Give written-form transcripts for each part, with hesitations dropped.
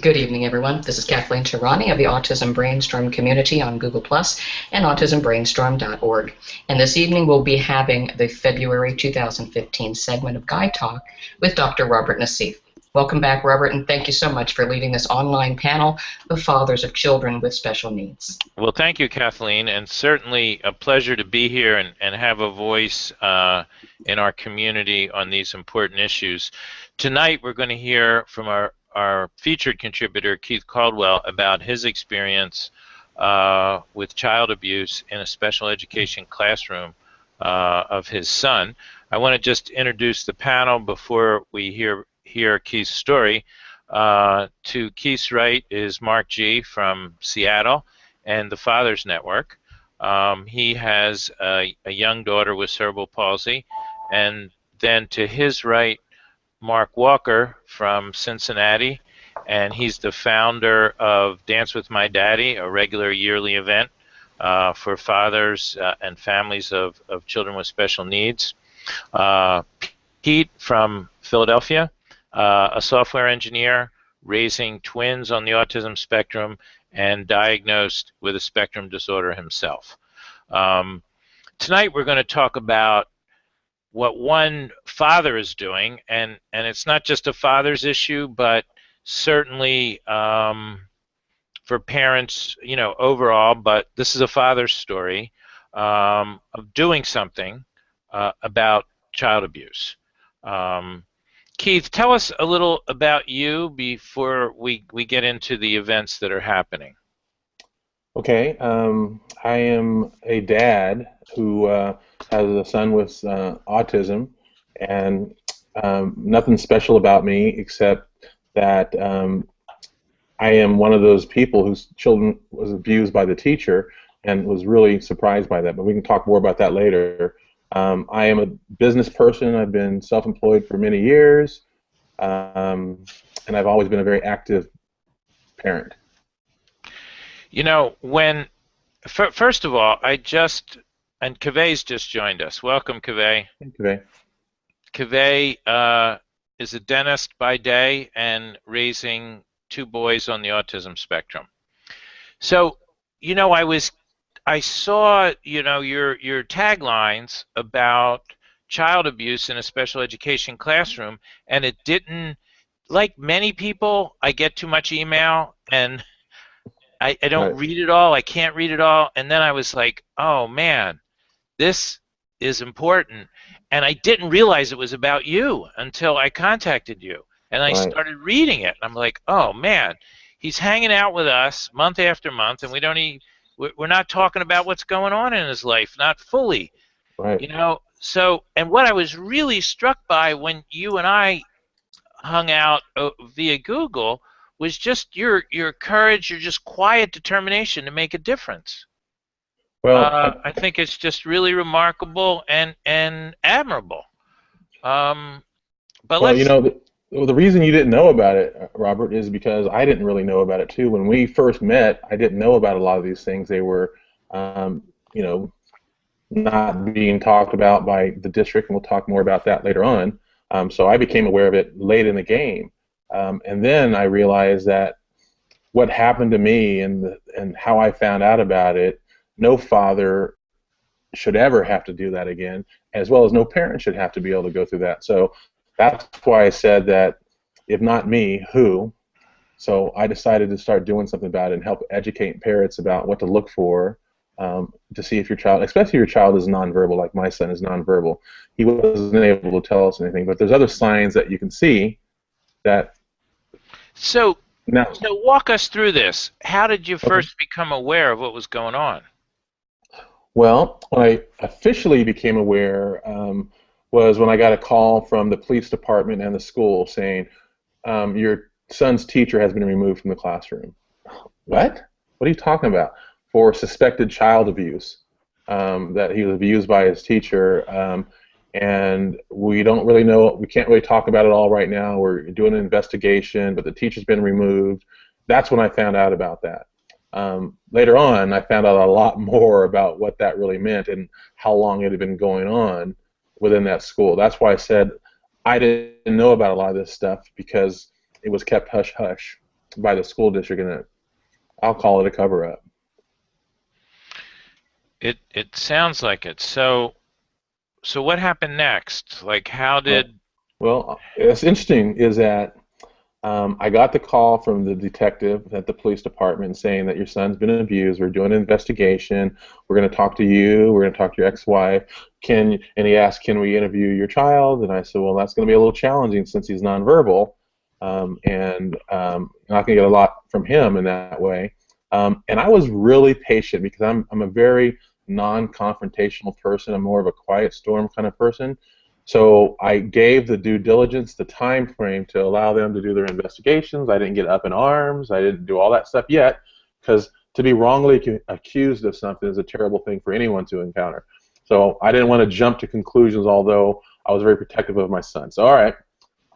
Good evening, everyone. This is Kathleen Tirani of the Autism Brainstorm community on Google Plus and autismbrainstorm.org. And this evening we'll be having the February 2015 segment of Guy Talk with Dr. Robert Naseef. Welcome back, Robert, and thank you so much for leading this online panel of fathers of children with special needs. Well, thank you, Kathleen, and certainly a pleasure to be here and have a voice in our community on these important issues. Tonight we're going to hear from our featured contributor, Keith Caldwell, about his experience with child abuse in a special education classroom of his son. I want to just introduce the panel before we hear Keith's story. To Keith's right is Mark G. from Seattle and the Fathers Network. He has a young daughter with cerebral palsy. And then to his right, Mark Walker from Cincinnati, and he's the founder of Dance with My Daddy, a regular yearly event for fathers and families of children with special needs. Pete from Philadelphia, a software engineer raising twins on the autism spectrum and diagnosed with a spectrum disorder himself. Tonight we're going to talk about what one father is doing, and it's not just a father's issue, but certainly for parents, you know, overall, but this is a father's story of doing something about child abuse. Keith, tell us a little about you before we get into the events that are happening. Okay, I am a dad who has a son with autism, and nothing special about me except that I am one of those people whose children was abused by the teacher and was really surprised by that, but we can talk more about that later. I am a business person. I've been self-employed for many years, and I've always been a very active parent. You know, first of all, and Kaveh's just joined us. Welcome, Kaveh. Thank you, Kaveh. Kaveh is a dentist by day and raising two boys on the autism spectrum. So, you know, I saw, you know, your taglines about child abuse in a special education classroom, and it didn't, like many people, I get too much email and I don't read it all. I can't read it all. And then I was like, oh, man, this is important. And I didn't realize it was about you until I contacted you. And I started reading it. I'm like, oh, man, he's hanging out with us month after month, and we're not talking about what's going on in his life, not fully. Right. You know, so, and what I was really struck by when you and I hung out via Google was just your courage, your just quiet determination to make a difference. Well, I think it's just really remarkable and admirable. But well, you know, the reason you didn't know about it, Robert, is because I didn't really know about it too. When we first met, I didn't know about a lot of these things. They were, you know, not being talked about by the district, and we'll talk more about that later on. So I became aware of it late in the game. And then I realized that what happened to me and how I found out about it, no father should ever have to do that again, as well as no parent should have to be able to go through that. So that's why I said that if not me, who? So I decided to start doing something about it and help educate parents about what to look for to see if your child, especially if your child is nonverbal, like my son is nonverbal. He wasn't able to tell us anything, but there's other signs that you can see that. So walk us through this. How did you first become aware of what was going on? Well, when I officially became aware was when I got a call from the police department and the school saying, your son's teacher has been removed from the classroom. What? What are you talking about? For suspected child abuse, that he was abused by his teacher. And we don't really know, we can't really talk about it all right now. We're doing an investigation, but the teacher's been removed. That's when I found out about that. Later on, I found out a lot more about what that really meant and how long it had been going on within that school. That's why I said I didn't know about a lot of this stuff, because it was kept hush-hush. by the school district, and I'll call it a cover-up. It sounds like it. So what happened next? Like, how did? Well, what's interesting is that I got the call from the detective at the police department saying that your son's been abused. We're doing an investigation. We're going to talk to you. We're going to talk to your ex-wife. And he asked, can we interview your child? And I said, well, that's going to be a little challenging since he's nonverbal, and I'm not going to get a lot from him in that way. And I was really patient because I'm a very non-confrontational person. I'm more of a quiet storm kind of person. So I gave the due diligence the time frame to allow them to do their investigations. I didn't get up in arms. I didn't do all that stuff yet, because to be wrongly accused of something is a terrible thing for anyone to encounter. So I didn't want to jump to conclusions, although I was very protective of my son. So all right,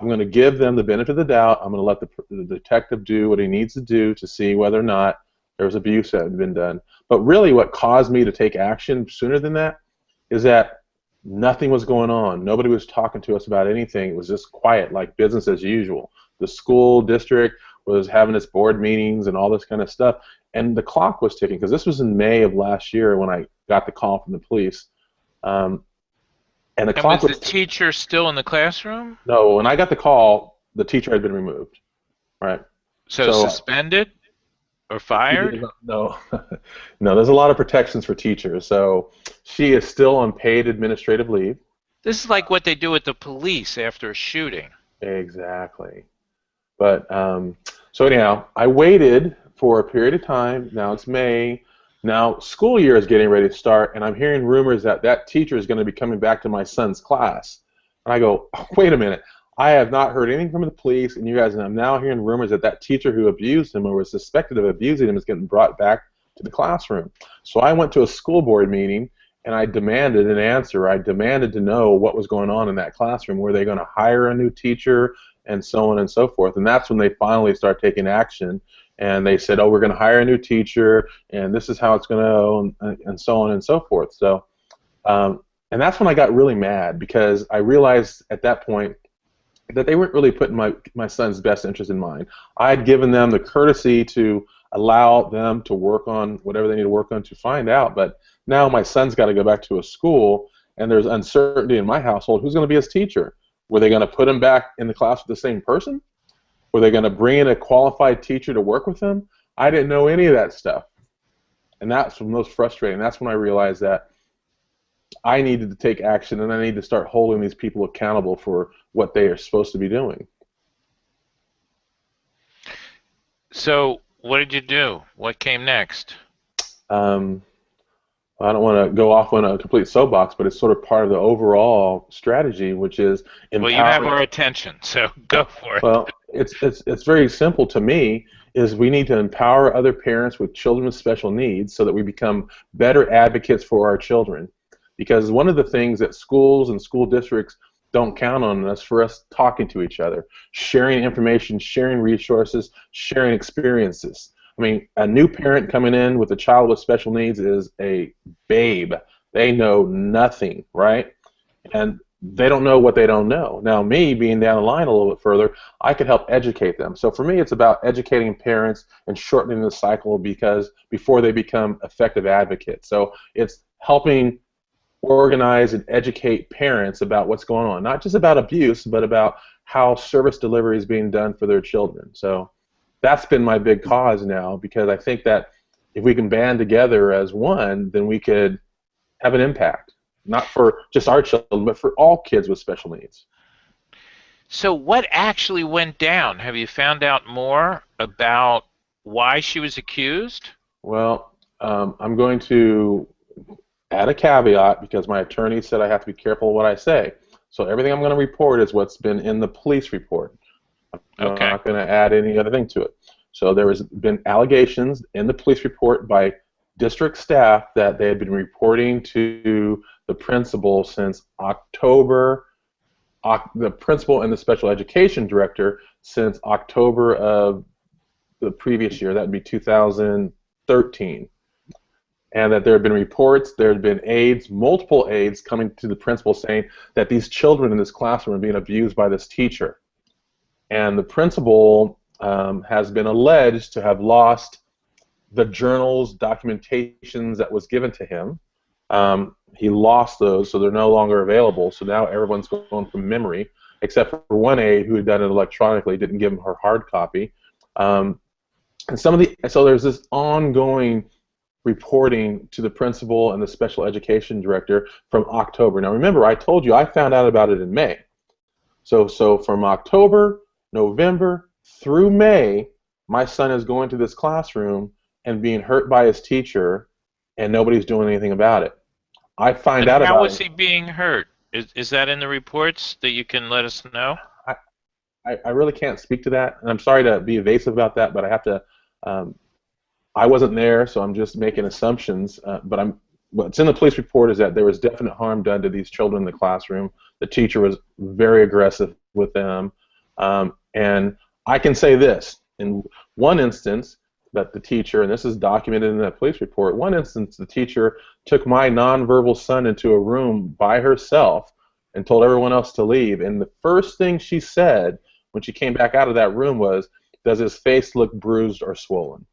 I'm going to give them the benefit of the doubt. I'm going to let the detective do what he needs to do to see whether or not there was abuse that had been done. But really what caused me to take action sooner than that is that nothing was going on. Nobody was talking to us about anything. It was just quiet, like business as usual. The school district was having its board meetings and all this kind of stuff, and the clock was ticking, because this was in May of last year when I got the call from the police. And the clock was the teacher still in the classroom? No, when I got the call, the teacher had been removed. Right. So suspended or fired? No, no. There's a lot of protections for teachers. So she is still on paid administrative leave. This is like what they do with the police after a shooting. Exactly. But so anyhow, I waited for a period of time. Now it's May. Now school year is getting ready to start, and I'm hearing rumors that that teacher is going to be coming back to my son's class. And I go, oh, wait a minute. I have not heard anything from the police, and you guys, and I'm now hearing rumors that that teacher who abused him or was suspected of abusing him is getting brought back to the classroom. So I went to a school board meeting, and I demanded an answer. I demanded to know what was going on in that classroom. Were they going to hire a new teacher, and so on and so forth? And that's when they finally start taking action. And they said, oh, we're going to hire a new teacher, and this is how it's going to go, and so on and so forth. So, and that's when I got really mad, because I realized at that point that they weren't really putting my son's best interest in mind. I had given them the courtesy to allow them to work on whatever they need to work on to find out, but now my son's got to go back to a school, and there's uncertainty in my household. Who's going to be his teacher? Were they going to put him back in the class with the same person? Were they going to bring in a qualified teacher to work with him? I didn't know any of that stuff, and that's the most frustrating. That's when I realized that I needed to take action, and I need to start holding these people accountable for what they are supposed to be doing. So what did you do? What came next? I don't want to go off on a complete soapbox, but it's sort of part of the overall strategy, which is empowering. Well, you have our attention, so go for it. Well, it's very simple to me. Is we need to empower other parents with children with special needs so that we become better advocates for our children. Because one of the things that schools and school districts don't count on us for us talking to each other, sharing information, sharing resources, sharing experiences. I mean, a new parent coming in with a child with special needs is a babe. They know nothing, right? And they don't know what they don't know. Now, me, being down the line a little bit further, I could help educate them. So for me, it's about educating parents and shortening the cycle before they become effective advocates. So it's helping organize and educate parents about what's going on, not just about abuse, but about how service delivery is being done for their children. So that's been my big cause now, because I think that if we can band together as one, then we could have an impact, not for just our children, but for all kids with special needs. So what actually went down? Have you found out more about why she was accused? Well, I'm going to add a caveat, because my attorney said I have to be careful what I say. So everything I'm going to report is what's been in the police report. I'm not going to add any other thing to it. So there has been allegations in the police report by district staff that they had been reporting to the principal since October, the principal and the special education director since October of the previous year. That would be 2013. And that there had been reports, there had been aides, multiple aides coming to the principal saying that these children in this classroom are being abused by this teacher. And the principal has been alleged to have lost the journals, documentations that was given to him. He lost those, so they're no longer available. So now everyone's going from memory, except for one aide who had done it electronically, didn't give him her hard copy. And so there's this ongoing reporting to the principal and the special education director from October. Now remember, I told you I found out about it in May. So from October, November through May, my son is going to this classroom and being hurt by his teacher, and nobody's doing anything about it. I find out about it. How was he being hurt? Is that in the reports that you can let us know? I really can't speak to that, and I'm sorry to be evasive about that, but I have to. I wasn't there, so I'm just making assumptions. But what's in the police report is that there was definite harm done to these children in the classroom. The teacher was very aggressive with them, and I can say this: in one instance, that the teacher, and this is documented in that police report, one instance the teacher took my nonverbal son into a room by herself and told everyone else to leave, and the first thing she said when she came back out of that room was, "Does his face look bruised or swollen?"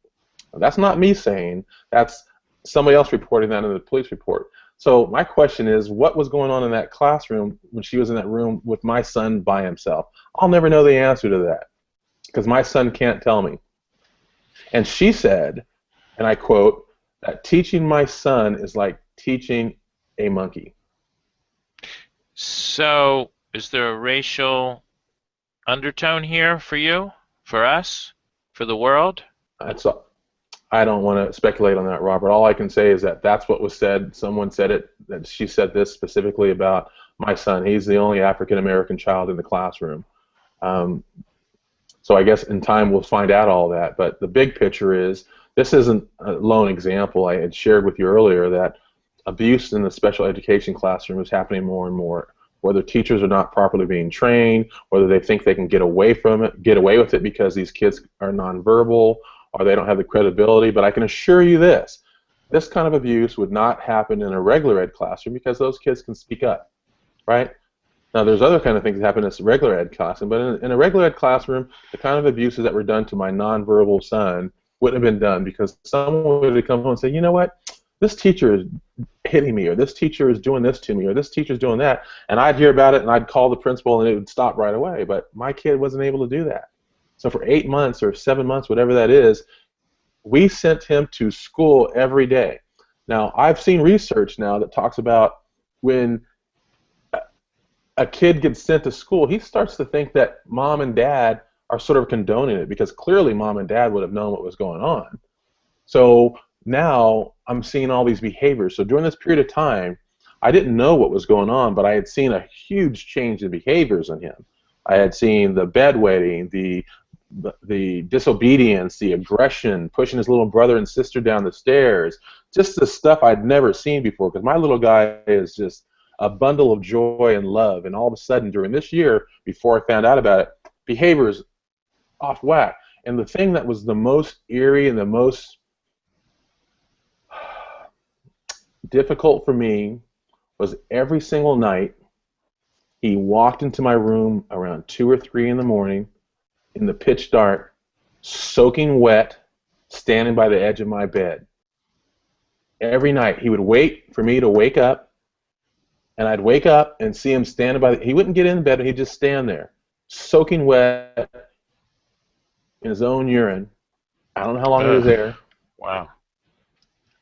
Now, that's not me saying, that's somebody else reporting that in the police report. So my question is, what was going on in that classroom when she was in that room with my son by himself? I'll never know the answer to that because my son can't tell me. And she said, and I quote, that teaching my son is like teaching a monkey. So is there a racial undertone here for you, for us, for the world? I don't want to speculate on that, Robert. All I can say is that that's what was said. Someone said it, that she said this specifically about my son. He's the only African-American child in the classroom. So I guess in time we'll find out all that. But the big picture is, this isn't a lone example. I had shared with you earlier that abuse in the special education classroom is happening more and more. Whether teachers are not properly being trained, whether they think they can get away with it because these kids are nonverbal, or they don't have the credibility. But I can assure you this kind of abuse would not happen in a regular ed classroom because those kids can speak up, right? Now, there's other kind of things that happen in a regular ed classroom, but in a regular ed classroom, the kind of abuses that were done to my nonverbal son wouldn't have been done because someone would come home and say, you know what, this teacher is hitting me, or this teacher is doing this to me, or this teacher is doing that, and I'd hear about it and I'd call the principal and it would stop right away. But my kid wasn't able to do that. So for 8 months or 7 months, whatever that is, we sent him to school every day. Now, I've seen research now that talks about when a kid gets sent to school, he starts to think that mom and dad are sort of condoning it because clearly mom and dad would have known what was going on. So now I'm seeing all these behaviors. So during this period of time, I didn't know what was going on, but I had seen a huge change in behaviors in him. I had seen the bedwetting, the disobedience, the aggression, pushing his little brother and sister down the stairs, just the stuff I'd never seen before, because my little guy is just a bundle of joy and love, and all of a sudden during this year, before I found out about it, behavior's off whack. And the thing that was the most eerie and the most difficult for me was every single night he walked into my room around 2 or 3 in the morning in the pitch dark, soaking wet, standing by the edge of my bed. Every night he would wait for me to wake up, and I'd wake up and see him standing by he wouldn't get in bed, he'd just stand there, soaking wet in his own urine. I don't know how long he was there. Wow.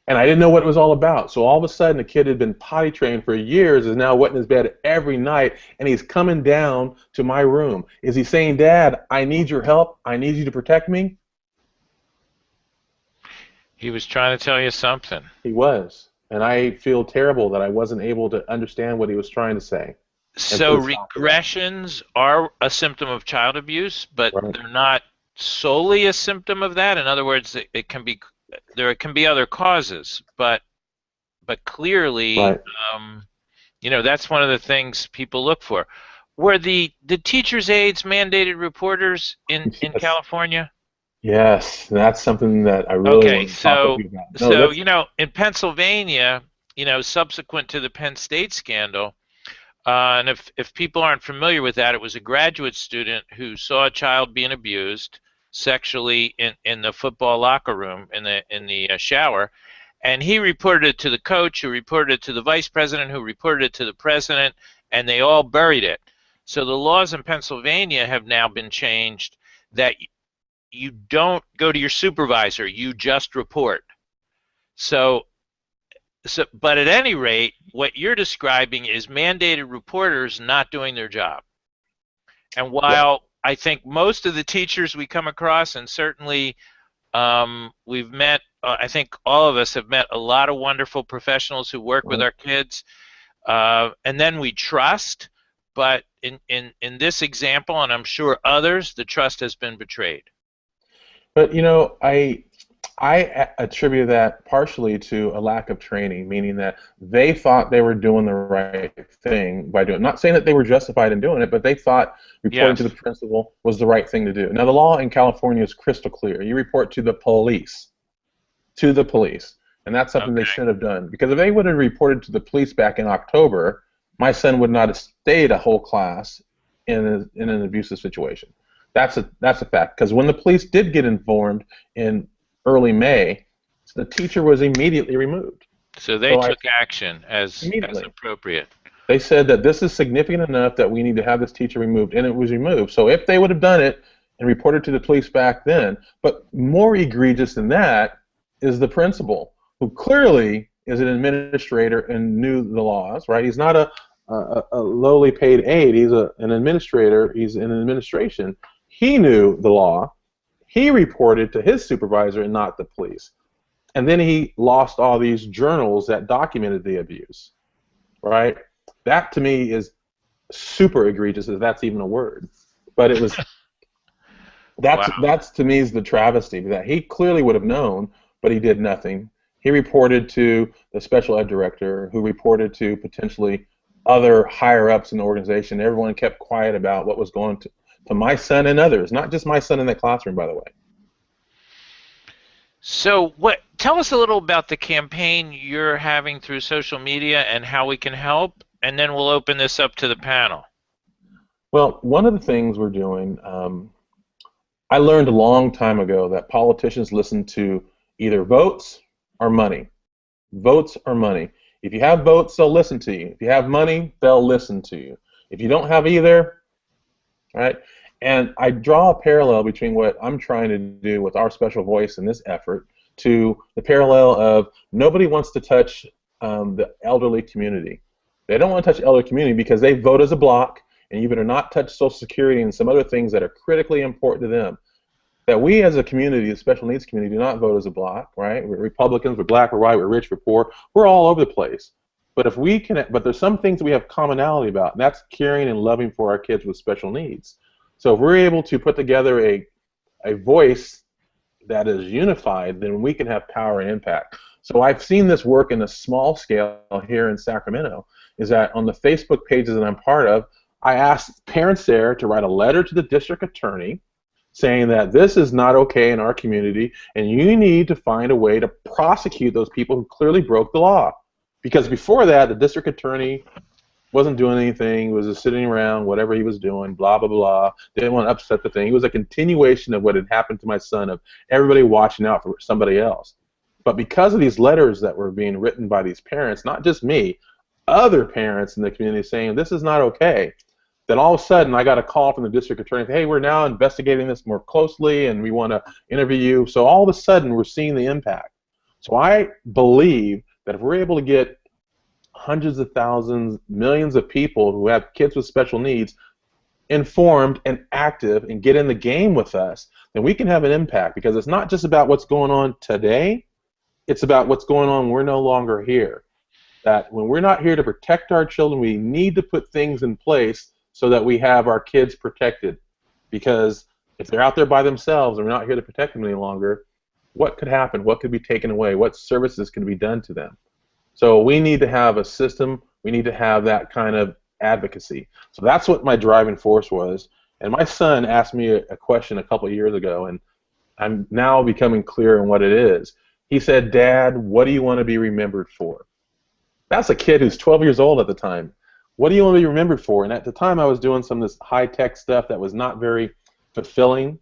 And I didn't know what it was all about. So all of a sudden, a kid had been potty trained for years, is now wet in his bed every night, and he's coming down to my room. Is he saying, Dad, I need your help, I need you to protect me? He was trying to tell you something. He was. And I feel terrible that I wasn't able to understand what he was trying to say. So regressions are a symptom of child abuse, but Right. they're not solely a symptom of that. In other words, there can be other causes, but clearly, Right. That's one of the things people look for. Were the teachers' aides mandated reporters in Yes. California? Yes, that's something that I really want to talk with you about. No, in Pennsylvania, subsequent to the Penn State scandal, and if people aren't familiar with that, it was a graduate student who saw a child being abused, sexually in the football locker room, in the shower. And he reported it to the coach, who reported it to the vice president, who reported it to the president, and they all buried it. So the laws in Pennsylvania have now been changed that you don't go to your supervisor, you just report. So, but at any rate, what you're describing is mandated reporters not doing their job. And while I think most of the teachers we come across, and certainly we've met, I think all of us have met a lot of wonderful professionals who work with our kids, and then we trust, but in this example, and I'm sure others, the trust has been betrayed. But I attribute that partially to a lack of training, meaning that they thought they were doing the right thing by doing it. Not saying that they were justified in doing it, but they thought reporting to the principal was the right thing to do. Now, the law in California is crystal clear. You report to the police. To the police. And that's something they should have done. Because if they would have reported to the police back in October, my son would not have stayed a whole class in an abusive situation. That's a fact. Because when the police did get informed in early May, the teacher was immediately removed. So they took action as appropriate. They said that this is significant enough that we need to have this teacher removed, and it was removed. So if they would have done it and reported to the police back then, but more egregious than that is the principal, who clearly is an administrator and knew the laws, right? He's not a lowly paid aide. He's an administrator. He's in administration. He knew the law. He reported to his supervisor and not the police. And then he lost all these journals that documented the abuse, right? That to me is super egregious, if that's even a word. But it was, that's to me is the travesty, that he clearly would have known, but he did nothing. He reported to the special ed director, who reported to potentially other higher-ups in the organization. Everyone kept quiet about what was going to my son and others, not just my son in that classroom, by the way. So tell us a little about the campaign you're having through social media and how we can help, and then we'll open this up to the panel. Well, one of the things we're doing, I learned a long time ago that politicians listen to either votes or money. Votes or money. If you have votes, they'll listen to you. If you have money, they'll listen to you. If you don't have either, right? And I draw a parallel between what I'm trying to do with our special voice in this effort to the parallel of nobody wants to touch the elderly community. They don't want to touch the elderly community because they vote as a block, and you better not touch Social Security and some other things that are critically important to them. That we as a community, the special needs community, do not vote as a block, right? We're Republicans, we're black, we're white, we're rich, we're poor. We're all over the place. But if we can, but there's some things we have commonality about, and that's caring and loving for our kids with special needs. So if we're able to put together a voice that is unified, then we can have power and impact. So I've seen this work in a small scale here in Sacramento, is that on the Facebook pages that I'm part of, I asked parents there to write a letter to the district attorney saying that this is not okay in our community, and you need to find a way to prosecute those people who clearly broke the law. Because before that, the district attorney wasn't doing anything, was just sitting around, whatever he was doing, blah, blah, blah, didn't want to upset the thing. It was a continuation of what had happened to my son, of everybody watching out for somebody else. But because of these letters that were being written by these parents, not just me, other parents in the community saying this is not okay, then all of a sudden I got a call from the district attorney, hey, we're now investigating this more closely and we want to interview you. So all of a sudden we're seeing the impact. So I believe that if we're able to get hundreds of thousands, millions of people who have kids with special needs informed and active and get in the game with us, then we can have an impact, because it's not just about what's going on today, it's about what's going on when we're no longer here. That when we're not here to protect our children, we need to put things in place so that we have our kids protected. Because if they're out there by themselves and we're not here to protect them any longer, what could happen? What could be taken away? What services can be done to them? So we need to have a system. We need to have that kind of advocacy. So that's what my driving force was. And my son asked me a question a couple of years ago, and I'm now becoming clear on what it is. He said, Dad, what do you want to be remembered for? That's a kid who's 12 years old at the time. What do you want to be remembered for? And at the time I was doing some of this high-tech stuff that was not very fulfilling.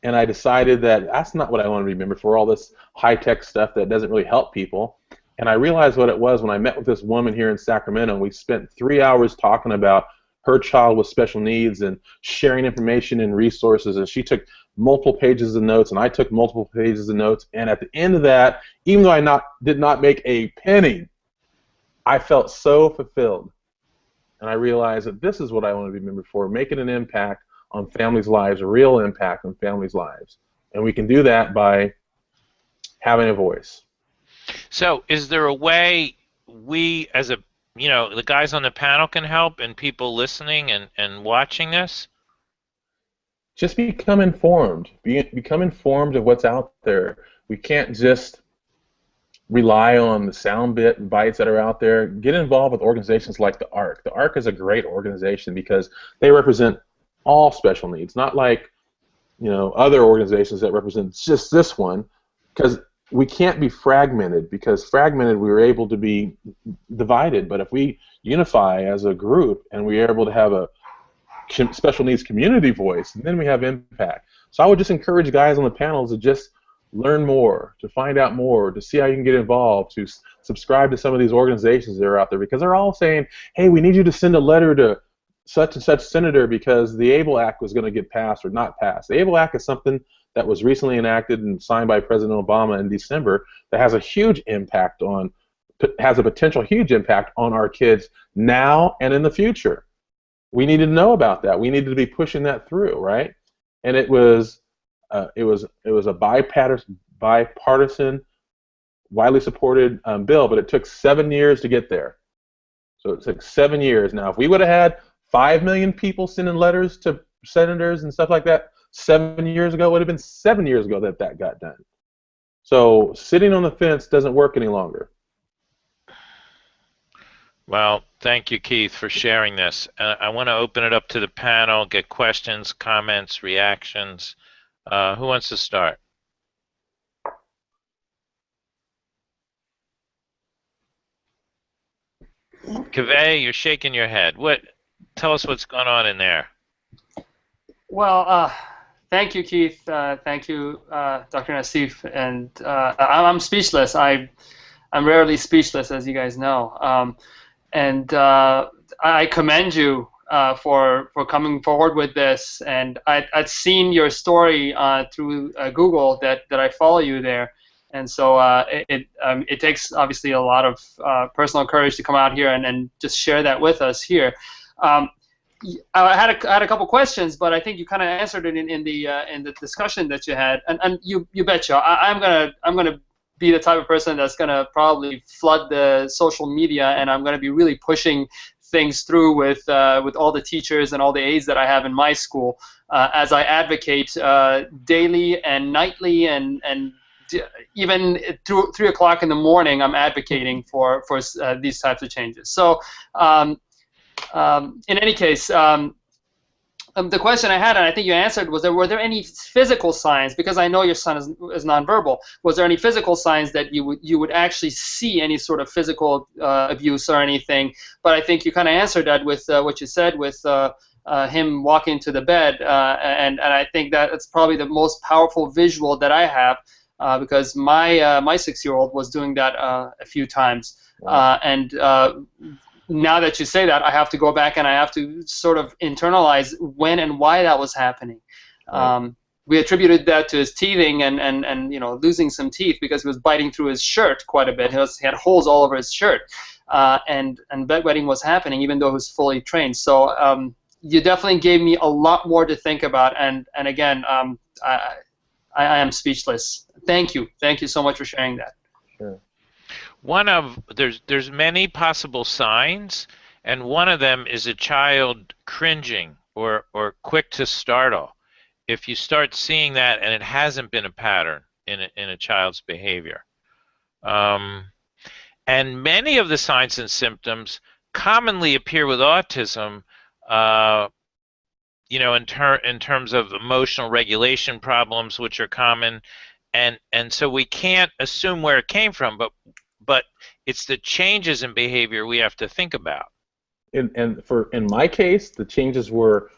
and I decided that that's not what I want to be remembered for, all this high-tech stuff that doesn't really help people. And I realized what it was when I met with this woman here in Sacramento. We spent 3 hours talking about her child with special needs and sharing information and resources, and she took multiple pages of notes, and I took multiple pages of notes, and at the end of that, even though I did not make a penny, I felt so fulfilled. And I realized that this is what I want to be remembered for, making an impact on families' lives, a real impact on families' lives. And we can do that by having a voice. So is there a way we, as the guys on the panel can help, and people listening and watching this? Just become informed. Become informed of what's out there. We can't just rely on the sound bites that are out there. Get involved with organizations like the ARC. The ARC is a great organization because they represent all special needs, not like other organizations that represent just this one, because we can't be fragmented, because fragmented we were able to be divided. But if we unify as a group and we're able to have a special needs community voice, then we have impact. So I would just encourage guys on the panels to just learn more, to find out more, to see how you can get involved, to subscribe to some of these organizations that are out there, because they're all saying, hey, we need you to send a letter to such and such senator because the ABLE Act was going to get passed or not passed. The ABLE Act is something that was recently enacted and signed by President Obama in December that has a huge impact has a potential huge impact on our kids now and in the future. We needed to know about that. We needed to be pushing that through, right? And it was a bipartisan, widely supported bill, but it took 7 years to get there. So it took 7 years. Now, if we would have had 5 million people sending letters to senators and stuff like that 7 years ago, it would have been 7 years ago that got done. So sitting on the fence doesn't work any longer. Well, thank you, Keith, for sharing this. I want to open it up to the panel, get questions, comments, reactions. Who wants to start? Kaveh, you're shaking your head. Tell us what's going on in there. Well, thank you, Keith. Thank you, Dr. Naseef. And I'm speechless. I'm rarely speechless, as you guys know. And I commend you for coming forward with this. And I'd seen your story through Google that I follow you there. And so it takes obviously a lot of personal courage to come out here and just share that with us here. I had a couple questions, but I think you kind of answered it in the discussion that you had. And you betcha, I'm gonna be the type of person that's gonna probably flood the social media, and I'm gonna be really pushing things through with all the teachers and all the aides that I have in my school as I advocate daily and nightly and even through 3 o'clock in the morning. I'm advocating for these types of changes. So in any case, the question I had, and I think you answered, was were there any physical signs? Because I know your son is nonverbal. Was there any physical signs that you would actually see any sort of physical abuse or anything? But I think you kind of answered that with what you said with him walking to the bed, and I think that it's probably the most powerful visual that I have, because my 6-year-old was doing that a few times. Wow. Now that you say that, I have to go back and I have to sort of internalize when and why that was happening. Right. We attributed that to his teething and losing some teeth because he was biting through his shirt quite a bit. He had holes all over his shirt, and bedwetting was happening even though he was fully trained. So you definitely gave me a lot more to think about. And again, I am speechless. Thank you so much for sharing that. Sure. There's many possible signs, and one of them is a child cringing or quick to startle. If you start seeing that and it hasn't been a pattern in a child's behavior, and many of the signs and symptoms commonly appear with autism, in terms of emotional regulation problems, which are common, and so we can't assume where it came from, but it's the changes in behavior we have to think about. In my case, the changes were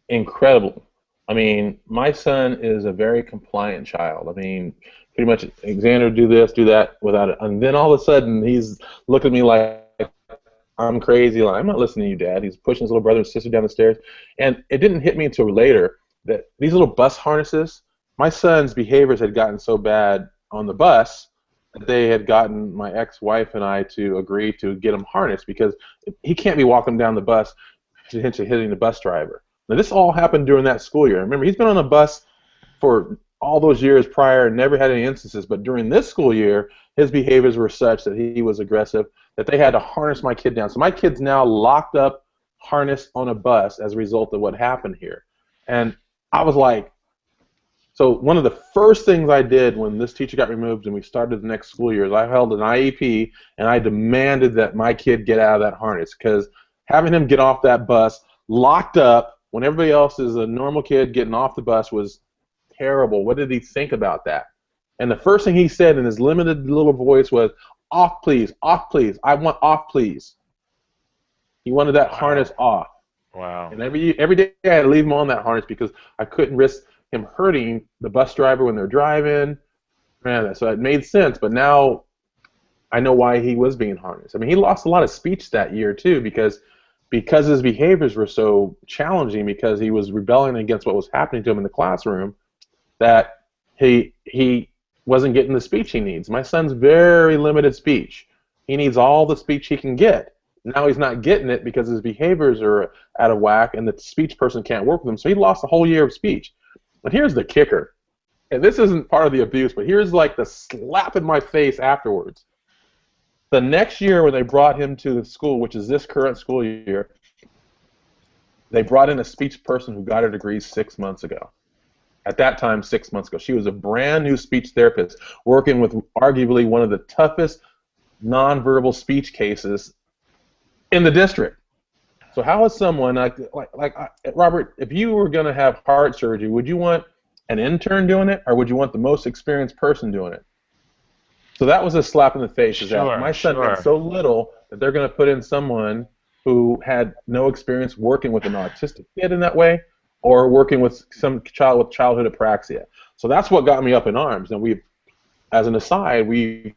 incredible. I mean, my son is a very compliant child. I mean, pretty much, Xander, do this, do that, without it. And then all of a sudden, he's looking at me like I'm crazy. Like, I'm not listening to you, Dad. He's pushing his little brother and sister down the stairs. And it didn't hit me until later that these little bus harnesses, my son's behaviors had gotten so bad on the bus that they had gotten my ex-wife and I to agree to get him harnessed because he can't be walking down the bus potentially hitting the bus driver. Now, this all happened during that school year. Remember, he's been on a bus for all those years prior and never had any instances, but during this school year, his behaviors were such that he was aggressive that they had to harness my kid down. So my kid's now locked up, harnessed on a bus as a result of what happened here. And I was like, so one of the first things I did when this teacher got removed and we started the next school year is I held an IEP and I demanded that my kid get out of that harness because having him get off that bus locked up when everybody else is a normal kid getting off the bus was terrible. What did he think about that? And the first thing he said in his limited little voice was, off please, I want off please. He wanted that harness off. Wow. And every day I had to leave him on that harness because I couldn't risk him hurting the bus driver when they're driving. Man, so it made sense, but now I know why he was being harnessed. I mean, he lost a lot of speech that year too because his behaviors were so challenging because he was rebelling against what was happening to him in the classroom that he wasn't getting the speech he needs. My son's very limited speech. He needs all the speech he can get. Now he's not getting it because his behaviors are out of whack and the speech person can't work with him, so he lost a whole year of speech. But here's the kicker, and this isn't part of the abuse, but here's like the slap in my face afterwards. The next year when they brought him to the school, which is this current school year, they brought in a speech person who got her degree 6 months ago. At that time, 6 months ago. She was a brand new speech therapist working with arguably one of the toughest nonverbal speech cases in the district. So how is someone like Robert, if you were going to have heart surgery, would you want an intern doing it or would you want the most experienced person doing it? So that was a slap in the face. Is that my son had so little that they're going to put in someone who had no experience working with an autistic kid in that way or working with some child with childhood apraxia. So that's what got me up in arms. And we, as an aside, we've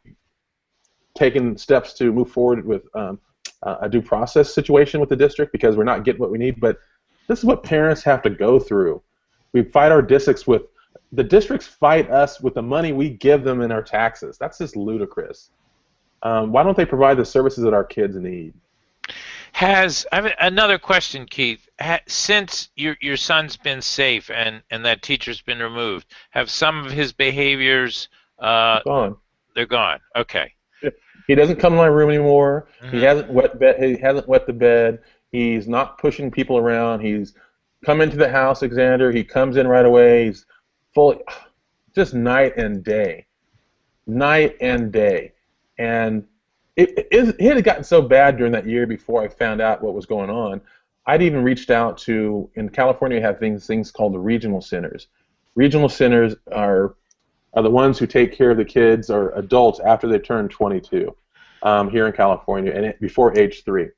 taken steps to move forward with a due process situation with the district because we're not getting what we need. But this is what parents have to go through. We fight our districts with the districts fight us with the money we give them in our taxes. That's just ludicrous. Why don't they provide the services that our kids need? I have another question, Keith. Since your son's been safe and that teacher's been removed, have some of his behaviors gone? They're gone. Okay. He doesn't come to my room anymore. Mm-hmm. He hasn't wet the bed. He's not pushing people around. He's come into the house, Xander. He comes in right away. He's fully, just night and day. Night and day. And it had gotten so bad during that year before I found out what was going on. I'd even reached out to, in California, we have things called the regional centers. Regional centers are the ones who take care of the kids or adults after they turn 22 here in California and before age 3.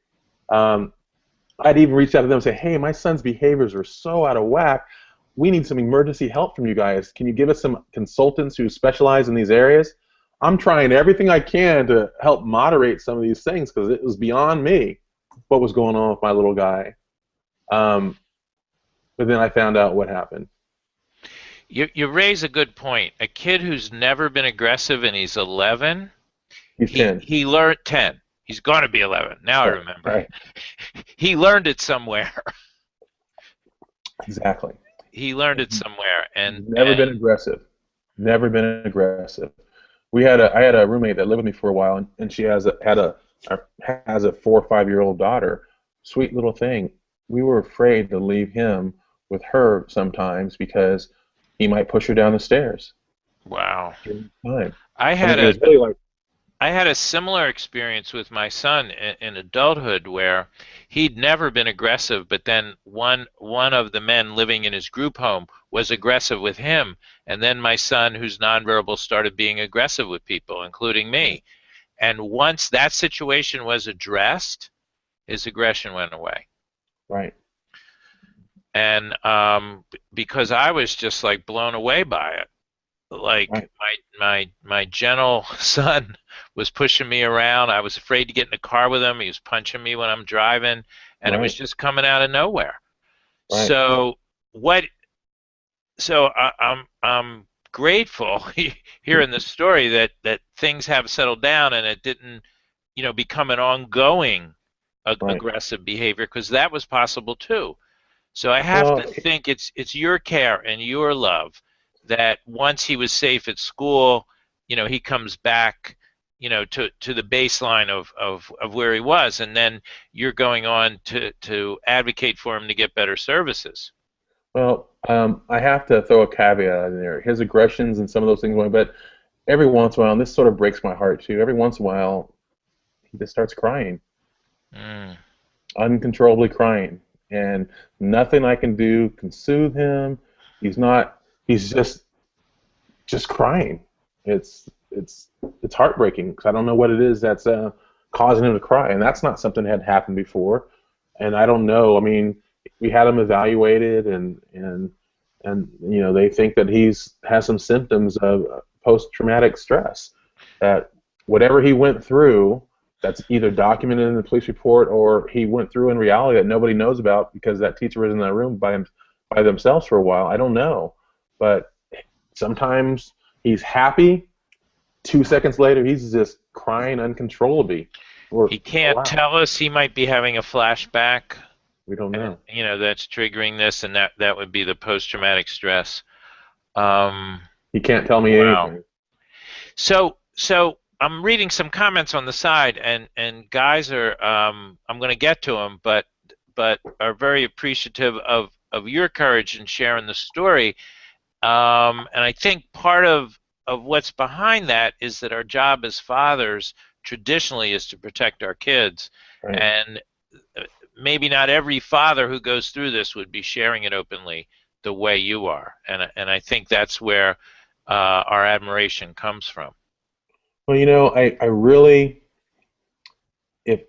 I'd even reached out to them and say, hey, my son's behaviors are so out of whack. We need some emergency help from you guys. Can you give us some consultants who specialize in these areas? I'm trying everything I can to help moderate some of these things because it was beyond me what was going on with my little guy. But then I found out what happened. You raise a good point. A kid who's never been aggressive and he's 11, he's 10. He learned 10. He's going to be 11. Now right. I remember. Right. He learned it somewhere. Exactly. He learned it somewhere, and never been aggressive. Never been aggressive. I had a roommate that lived with me for a while, and she has a 4 or 5 year old daughter. Sweet little thing. We were afraid to leave him with her sometimes because he might push her down the stairs. Wow. Time. I had a similar experience with my son in adulthood where he'd never been aggressive, but then one of the men living in his group home was aggressive with him, and then my son, who's nonverbal, started being aggressive with people, including me. And once that situation was addressed, his aggression went away. Right. And because I was just like blown away by it. Like Right. my gentle son was pushing me around. I was afraid to get in the car with him. He was punching me when I'm driving, and it was Right. just coming out of nowhere. Right. So what? So I'm grateful hearing the story that things have settled down and it didn't, become an ongoing Right. aggressive behavior, because that was possible too. So I have to Well, think it's your care and your love that once he was safe at school, he comes back, to the baseline of where he was, and then you're going on to advocate for him to get better services. I have to throw a caveat in there. His aggressions and some of those things, but every once in a while, and this sort of breaks my heart too. Every once in a while, he just starts crying, Mm. uncontrollably crying, and nothing I can do can soothe him. He's not. He's just crying. It's heartbreaking because I don't know what it is that's causing him to cry, and that's not something that had happened before. And I don't know. I mean, we had him evaluated, and they think that he's has some symptoms of post-traumatic stress. That whatever he went through, that's either documented in the police report or he went through in reality that nobody knows about because that teacher was in that room by themselves for a while. I don't know, but sometimes he's happy. 2 seconds later, he's just crying uncontrollably. He can't Wow, tell us. He might be having a flashback, we don't and know. that's triggering this, and that would be the post-traumatic stress. Um, He can't tell me wow. anything. So I'm reading some comments on the side, and guys are I'm going to get to them, but are very appreciative of your courage in sharing the story. And I think part of what's behind that is that our job as fathers traditionally is to protect our kids, Right. and maybe not every father who goes through this would be sharing it openly the way you are, and I think that's where our admiration comes from. Well, I really, if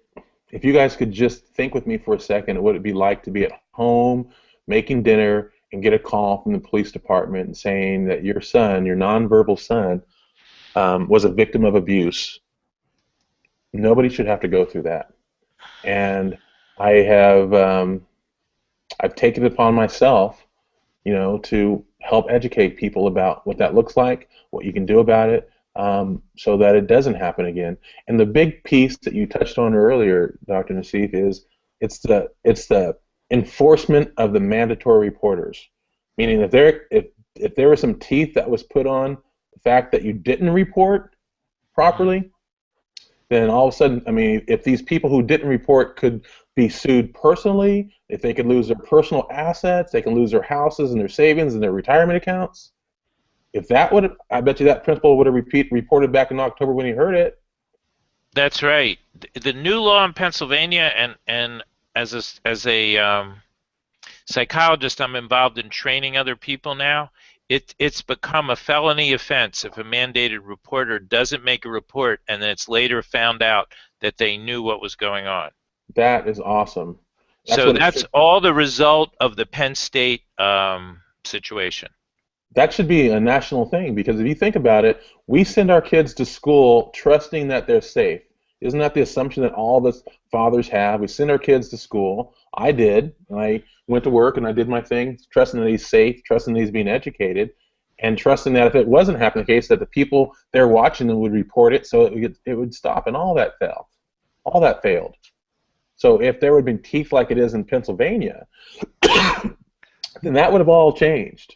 if you guys could just think with me for a second, what it'd be like to be at home making dinner and get a call from the police department saying that your son, your nonverbal son, was a victim of abuse. Nobody should have to go through that. And I have I've taken it upon myself, to help educate people about what that looks like, what you can do about it, so that it doesn't happen again. And the big piece that you touched on earlier, Dr. Naseef, is it's the enforcement of the mandatory reporters. Meaning, if there was some teeth that was put on the fact that you didn't report properly, then all of a sudden, I mean, if these people who didn't report could be sued personally, if they could lose their personal assets, they can lose their houses and their savings and their retirement accounts. If that would, I bet you that principal would have reported back in October when he heard it. That's right. The new law in Pennsylvania, and as a psychologist, I'm involved in training other people now. It's become a felony offense if a mandated reporter doesn't make a report and then it's later found out that they knew what was going on. That is awesome. That's So what it that's should. all the result of the Penn State situation. That should be a national thing because if you think about it, we send our kids to school trusting that they're safe. Isn't that the assumption that all of us fathers have? We send our kids to school. I did. I went to work and I did my thing, trusting that he's safe, trusting that he's being educated, and trusting that if it wasn't happening, the case that the people they're watching them would report it, so it would stop, and all that fell. All that failed. So if there would have been teeth like it is in Pennsylvania, then that would have all changed.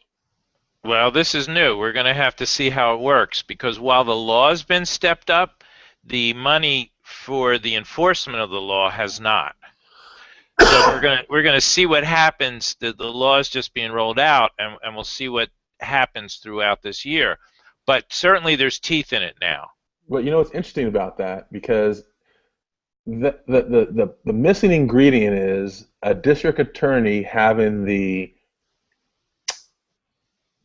Well, this is new. We're going to have to see how it works, because while the law's been stepped up, the money for the enforcement of the law has not. So we're gonna see what happens. The law is just being rolled out, and we'll see what happens throughout this year. But certainly there's teeth in it now. But you know what's interesting about that? Because the missing ingredient is a district attorney having the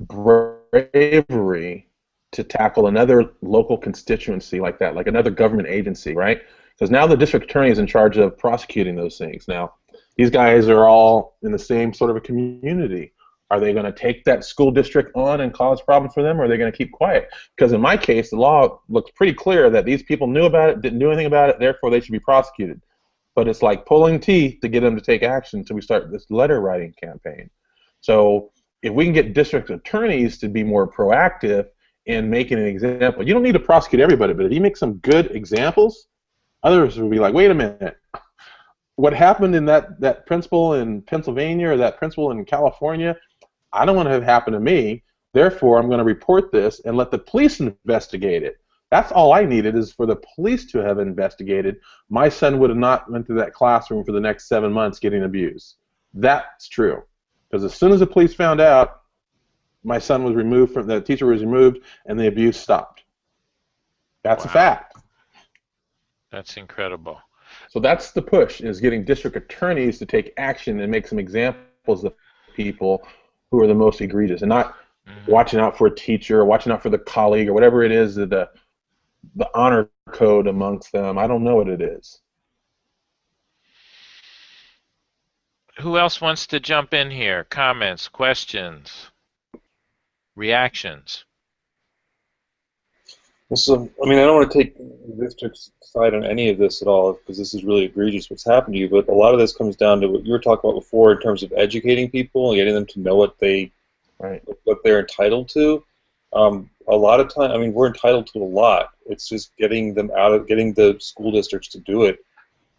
bravery to tackle another local constituency like that, like another government agency, right? Because now the district attorney is in charge of prosecuting those things. Now, These guys are all in the same sort of a community. Are they going to take that school district on and cause problems for them, or are they going to keep quiet? Because in my case, the law looks pretty clear that these people knew about it, didn't do anything about it, therefore they should be prosecuted. But it's like pulling teeth to get them to take action until we start this letter writing campaign. So if we can get district attorneys to be more proactive in making an example, you don't need to prosecute everybody, but if you make some good examples, others will be like, wait a minute, what happened in that principal in Pennsylvania or that principal in California, I don't want to have happen to me, therefore I'm going to report this and let the police investigate it. That's all I needed, is for the police to have investigated. My son would have not went through that classroom for the next 7 months getting abused. That's true. Because as soon as the police found out, my son was removed from, the teacher was removed, and the abuse stopped. That's a fact. That's incredible. So that's the push, is getting district attorneys to take action and make some examples of people who are the most egregious, and not watching out for a teacher, or watching out for the colleague, or whatever it is, the honor code amongst them. I don't know what it is. Who else wants to jump in here? Comments, questions, reactions? So, I mean, I don't want to take the district's side on any of this at all, because this is really egregious what's happened to you, but a lot of this comes down to what you were talking about before in terms of educating people and getting them to know what they're entitled to. A lot of time, I mean, we're entitled to a lot. It's just getting them getting the school districts to do it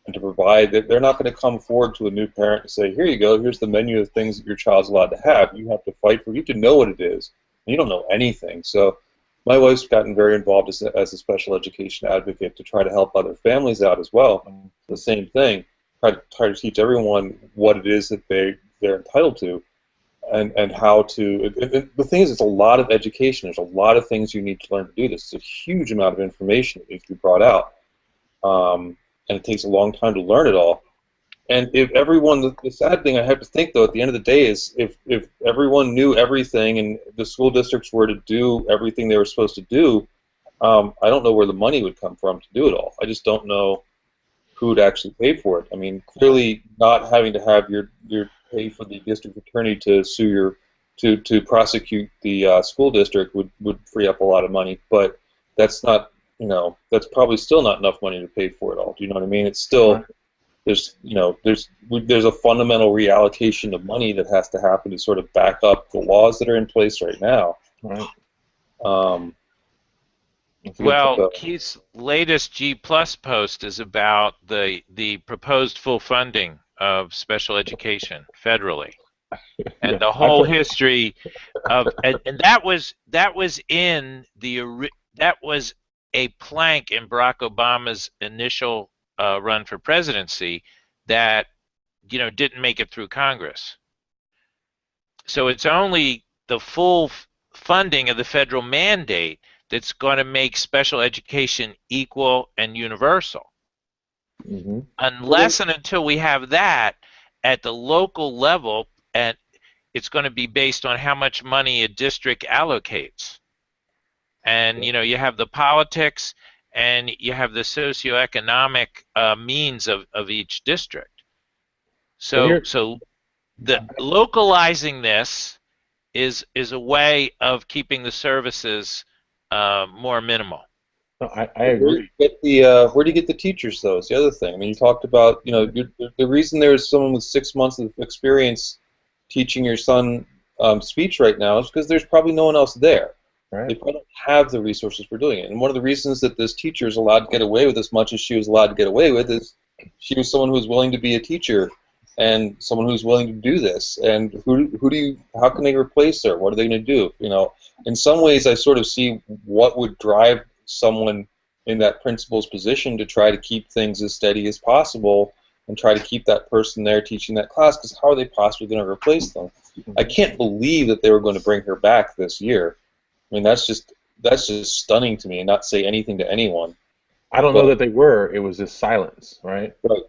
and to provide. They're not going to come forward to a new parent and say, here you go, here's the menu of things that your child's allowed to have. You have to fight for it. You have to know what it is. And you don't know anything. So my wife's gotten very involved as a special education advocate to try to help other families out as well. The same thing, try to teach everyone what it is that they're entitled to, and how to. The thing is, it's a lot of education. There's a lot of things you need to learn to do this. It's a huge amount of information that needs to be brought out, and it takes a long time to learn it all. And if everyone, the sad thing I have to think, though, at the end of the day is if everyone knew everything and the school districts were to do everything they were supposed to do, I don't know where the money would come from to do it all. I just don't know who would actually pay for it. I mean, clearly not having to have your pay for the district attorney to sue to prosecute the school district would free up a lot of money, but that's not, that's probably still not enough money to pay for it all. Do you know what I mean? It's still... There's a fundamental reallocation of money that has to happen to sort of back up the laws that are in place right now. Right. Well, Keith's latest G+ post is about the proposed full funding of special education federally, and the whole history of and that was a plank in Barack Obama's initial run for presidency that didn't make it through Congress. So it's only the full funding of the federal mandate that's going to make special education equal and universal. Unless and until we have that at the local level, and it's going to be based on how much money a district allocates. And you have the politics and you have the socioeconomic means of each district. So the localizing this is a way of keeping the services more minimal. I agree. Where do you get the teachers, though? Is the other thing. I mean, you talked about, the reason there's someone with 6 months of experience teaching your son speech right now is because there's probably no one else there. Right. They probably don't have the resources for doing it. And one of the reasons that this teacher is allowed to get away with as much as she was allowed to get away with is she was someone who was willing to be a teacher and someone who's willing to do this. And how can they replace her? What are they going to do? In some ways, I sort of see what would drive someone in that principal's position to try to keep things as steady as possible and try to keep that person there teaching that class, because how are they possibly going to replace them? I can't believe that they were going to bring her back this year. I mean, that's just stunning to me, and not say anything to anyone. I don't know that they were. It was just silence, right? Right.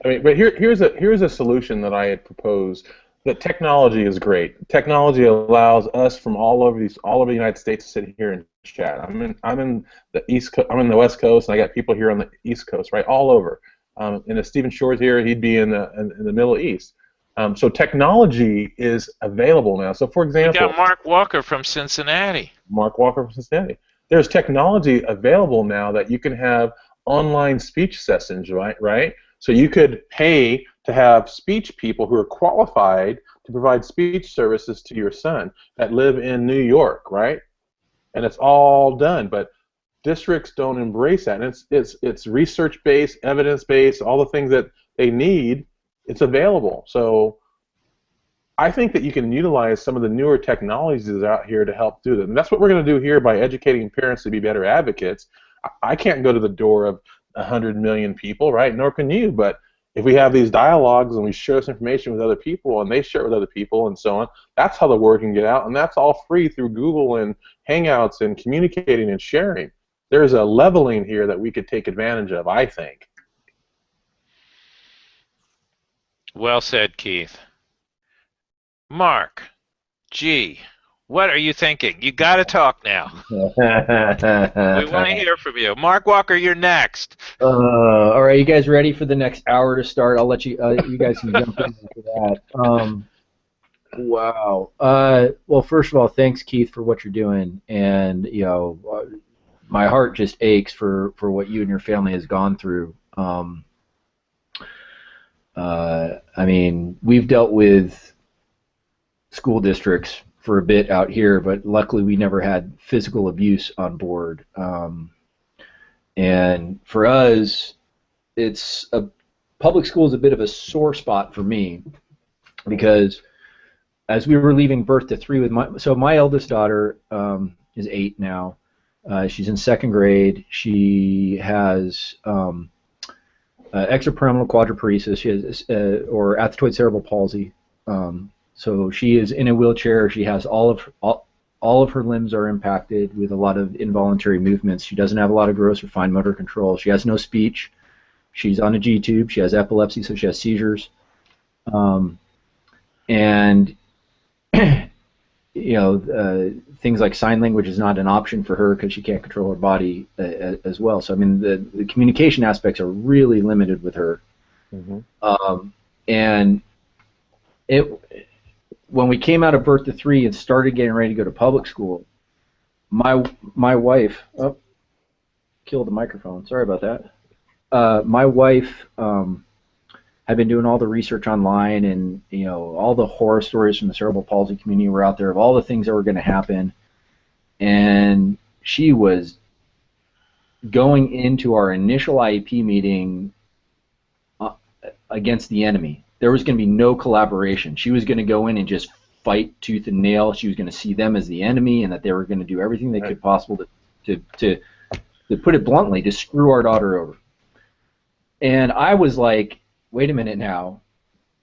I mean, but here's a solution that I had proposed. That technology is great. Technology allows us from all over the United States to sit here and chat. I'm in the East Coast. I'm in the West Coast, and I got people here on the East Coast, right, all over. And if Stephen Shore's here, he'd be in the Middle East. So technology is available now. So, for example, we got Mark Walker from Cincinnati. There's technology available now that you can have online speech sessions, right? So you could pay to have speech people who are qualified to provide speech services to your son that live in New York, right? And it's all done, but districts don't embrace that. And it's research-based, evidence-based, all the things that they need. It's available. So I think that you can utilize some of the newer technologies out here to help do that. And that's what we're going to do here by educating parents to be better advocates. I can't go to the door of 100 million people, right? Nor can you. But if we have these dialogues and we share this information with other people and they share it with other people and so on, that's how the word can get out. And that's all free through Google and Hangouts and communicating and sharing. There's a leveling here that we could take advantage of, I think. Well said, Keith. Mark, G, what are you thinking? You got to talk now. We want to hear from you. Mark Walker, you're next. All right, you guys ready for the next hour to start? I'll let you. You guys can jump in after that. Wow. Well, first of all, thanks, Keith, for what you're doing, and my heart just aches for what you and your family has gone through. I mean, we've dealt with school districts for a bit out here, but luckily we never had physical abuse on board. And for us, public school is a bit of a sore spot for me, because as we were leaving birth to three with my eldest daughter is 8 now. She's in 2nd grade. She has extrapyramidal quadriparesis. She has or athetoid cerebral palsy. So she is in a wheelchair. She has all of her limbs are impacted with a lot of involuntary movements. She doesn't have a lot of gross or fine motor control. She has no speech. She's on a G-tube. She has epilepsy, so she has seizures. And things like sign language is not an option for her because she can't control her body as well. So I mean, the communication aspects are really limited with her. Mm-hmm. And when we came out of birth to 3 and started getting ready to go to public school, my wife killed the microphone. Sorry about that. My wife had been doing all the research online, and all the horror stories from the cerebral palsy community were out there of all the things that were going to happen, and she was going into our initial IEP meeting against the enemy. There was going to be no collaboration. She was going to go in and just fight tooth and nail. She was going to see them as the enemy, and that they were going to do everything they could possible to put it bluntly, to screw our daughter over. And I was like, wait a minute now.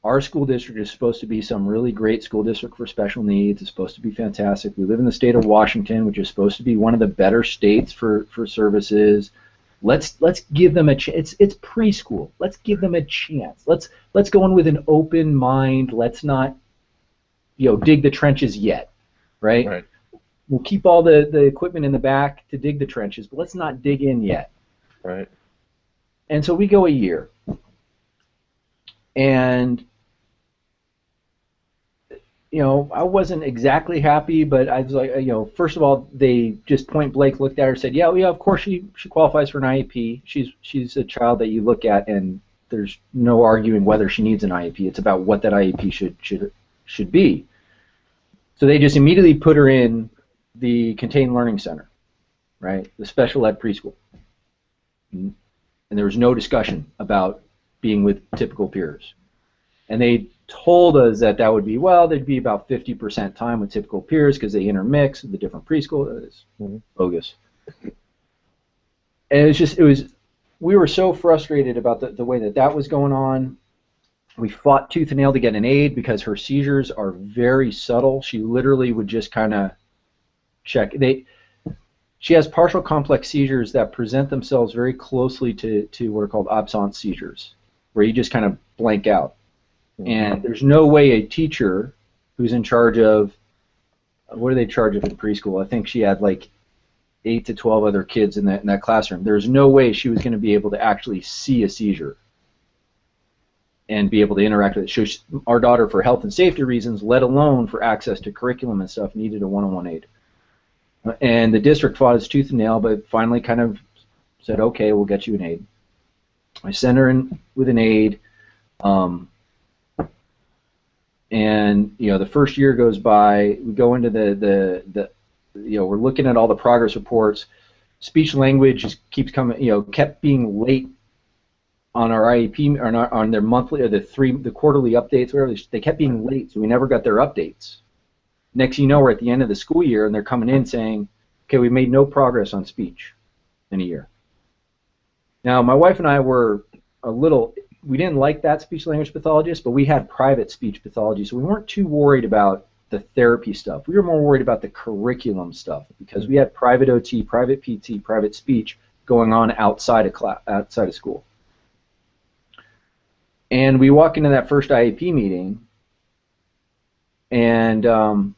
Our school district is supposed to be some really great school district for special needs. It's supposed to be fantastic. We live in the state of Washington, which is supposed to be one of the better states for services. Let's give them a chance. It's preschool. Let's give them a chance. Let's go in with an open mind. Let's not, dig the trenches yet, right? Right. We'll keep all the equipment in the back to dig the trenches, but let's not dig in yet. Right. And so we go a year, and I wasn't exactly happy, but I was like, first of all, they just point blank looked at her and said, yeah, of course she qualifies for an IEP. She's a child that you look at, and there's no arguing whether she needs an IEP. It's about what that IEP should be. So they just immediately put her in the Contained Learning Center, right, the special ed preschool, and there was no discussion about being with typical peers. And they told us that would be, there'd be about 50% time with typical peers because they intermix with the different preschool. It's bogus. And we were so frustrated about the way that was going on. We fought tooth and nail to get an aide because her seizures are very subtle. She literally would just kind of check. She has partial complex seizures that present themselves very closely to what are called absent seizures, where you just kind of blank out. And there's no way a teacher who's in charge of, what are they in charge of in preschool? I think she had like 8 to 12 other kids in that classroom. There's no way she was going to be able to actually see a seizure. and be able to interact with it. So our daughter, for health and safety reasons, let alone for access to curriculum and stuff, needed a one-on-one aide. And the district fought its tooth and nail, but finally kind of said, okay, we'll get you an aide. I sent her in with an aide, and the first year goes by. We go into the we're looking at all the progress reports. Speech language keeps coming, kept being late on our IEP or on their monthly or the quarterly updates, whatever. They kept being late, so we never got their updates. Next thing you know, we're at the end of the school year, and they're coming in saying, okay, we made no progress on speech in a year. Now, my wife and I were we didn't like that speech language pathologist, but we had private speech pathology, so we weren't too worried about the therapy stuff. We were more worried about the curriculum stuff because we had private OT, private PT, private speech going on outside of school. And we walk into that first IEP meeting, and I'm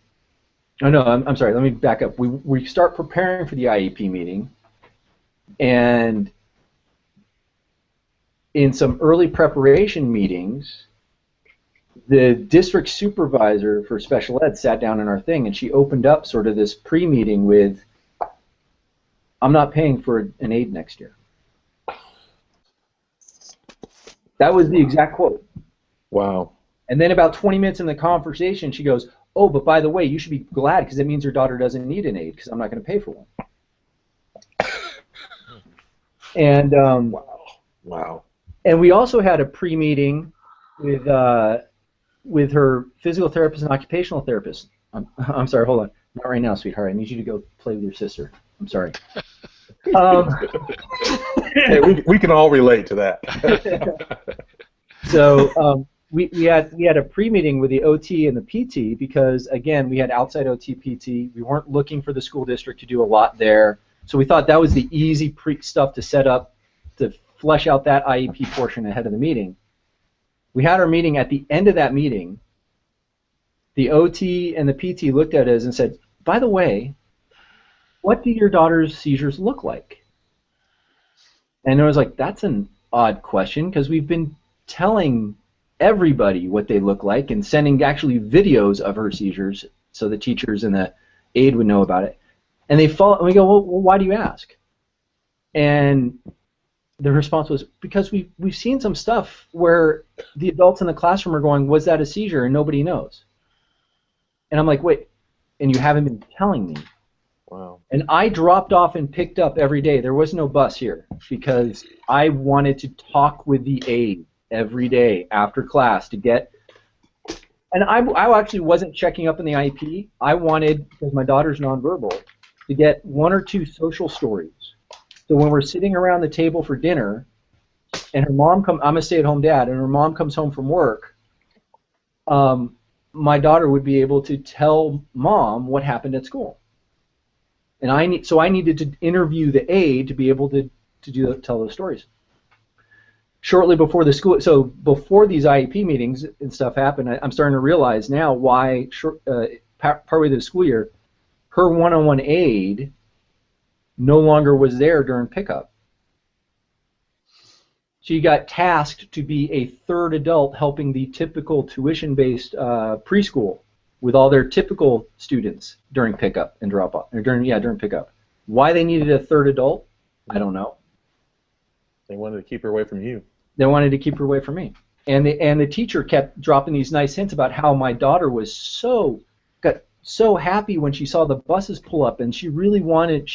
sorry, let me back up. We start preparing for the IEP meeting, and in some early preparation meetings, the district supervisor for special ed sat down in our thing, and she opened up sort of this pre-meeting with, I'm not paying for an aide next year. That was the exact quote. Wow. And then about 20 minutes in the conversation, she goes, oh, but by the way, you should be glad because it means your daughter doesn't need an aide because I'm not going to pay for one. And Wow. And we also had a pre-meeting with her physical therapist and occupational therapist. I'm sorry, hold on. Not right now, sweetheart. I need you to go play with your sister. I'm sorry. Hey, we can all relate to that. So we had a pre-meeting with the OT and the PT because, again, we had outside OT PT. We weren't looking for the school district to do a lot there. So we thought that was the easy stuff to set up to flesh out that IEP portion ahead of the meeting. We had our meeting. At the end of that meeting, the OT and the PT looked at us and said, by the way, what do your daughter's seizures look like? And I was like, that's an odd question because we've been telling everybody what they look like and sending actually videos of her seizures so the teachers and the aide would know about it. And we go, well, why do you ask? And the response was, because we've seen some stuff where the adults in the classroom are going, was that a seizure? And nobody knows. And I'm like, wait, and you haven't been telling me? Wow. And I dropped off and picked up every day. There was no bus here because I wanted to talk with the aide every day after class to get. And I actually wasn't checking up in the IEP. I wanted, because my daughter's nonverbal, to get one or two social stories. So when we're sitting around the table for dinner, and her mom I'm a stay-at-home dad, and her mom comes home from work, my daughter would be able to tell mom what happened at school. And I needed to interview the aide to be able to tell those stories. Shortly before before these IEP meetings and stuff happened, I'm starting to realize now why partway through the school year, her one-on-one aide no longer was there during pickup. She got tasked to be a third adult helping the typical tuition-based preschool with all their typical students during pickup and drop-off, or during pickup. Why they needed a third adult, I don't know. They wanted to keep her away from you. They wanted to keep her away from me. And the teacher kept dropping these nice hints about how my daughter got so happy when she saw the buses pull up, and she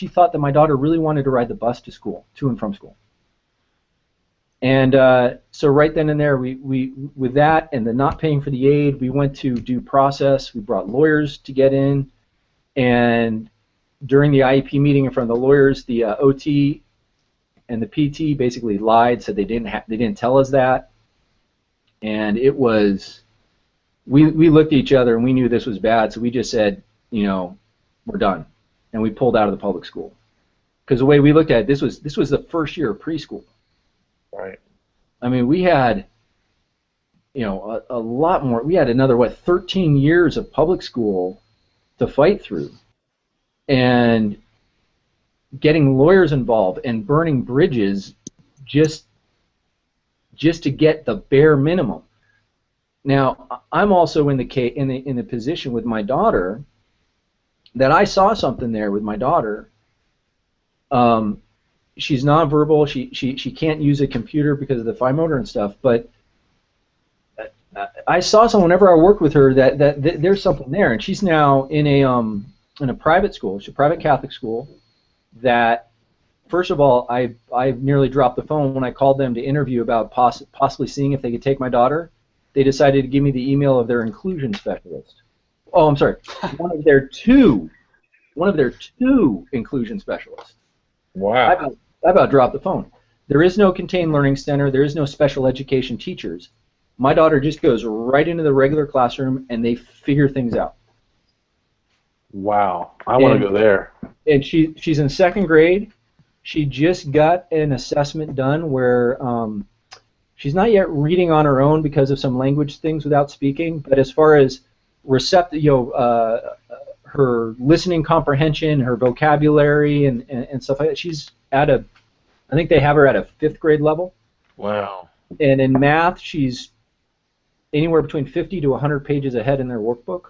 thought that my daughter really wanted to ride the bus to school, to and from school. And so right then and there, we with that and the not paying for the aid, we went to due process. We brought lawyers to get in, and during the IEP meeting in front of the lawyers, the OT and the PT basically lied, said they didn't tell us that, and it was. We looked at each other and we knew this was bad, so we just said, we're done, and we pulled out of the public school. Because the way we looked at it, this was the first year of preschool. Right. I mean, we had, a lot more. We had another 13 years of public school to fight through, and getting lawyers involved and burning bridges just just to get the bare minimum. Now, I'm also in the position with my daughter that I saw something there with my daughter. She's nonverbal. She can't use a computer because of the fine motor and stuff. But I saw something whenever I worked with her that there's something there, and she's now in a private school. She's a private Catholic school. That, first of all, I nearly dropped the phone when I called them to interview about possibly seeing if they could take my daughter. They decided to give me the email of their inclusion specialist. Oh, I'm sorry, one of their two inclusion specialists. Wow. I about dropped the phone. There is no contained learning center. There is no special education teachers. My daughter just goes right into the regular classroom, and they figure things out. Wow. I want to go there. And she's in second grade. She just got an assessment done where she's not yet reading on her own because of some language things without speaking, but as far as her listening comprehension, her vocabulary, and stuff like that, she's at I think they have her at a 5th grade level. Wow. And in math, she's anywhere between 50 to 100 pages ahead in their workbook,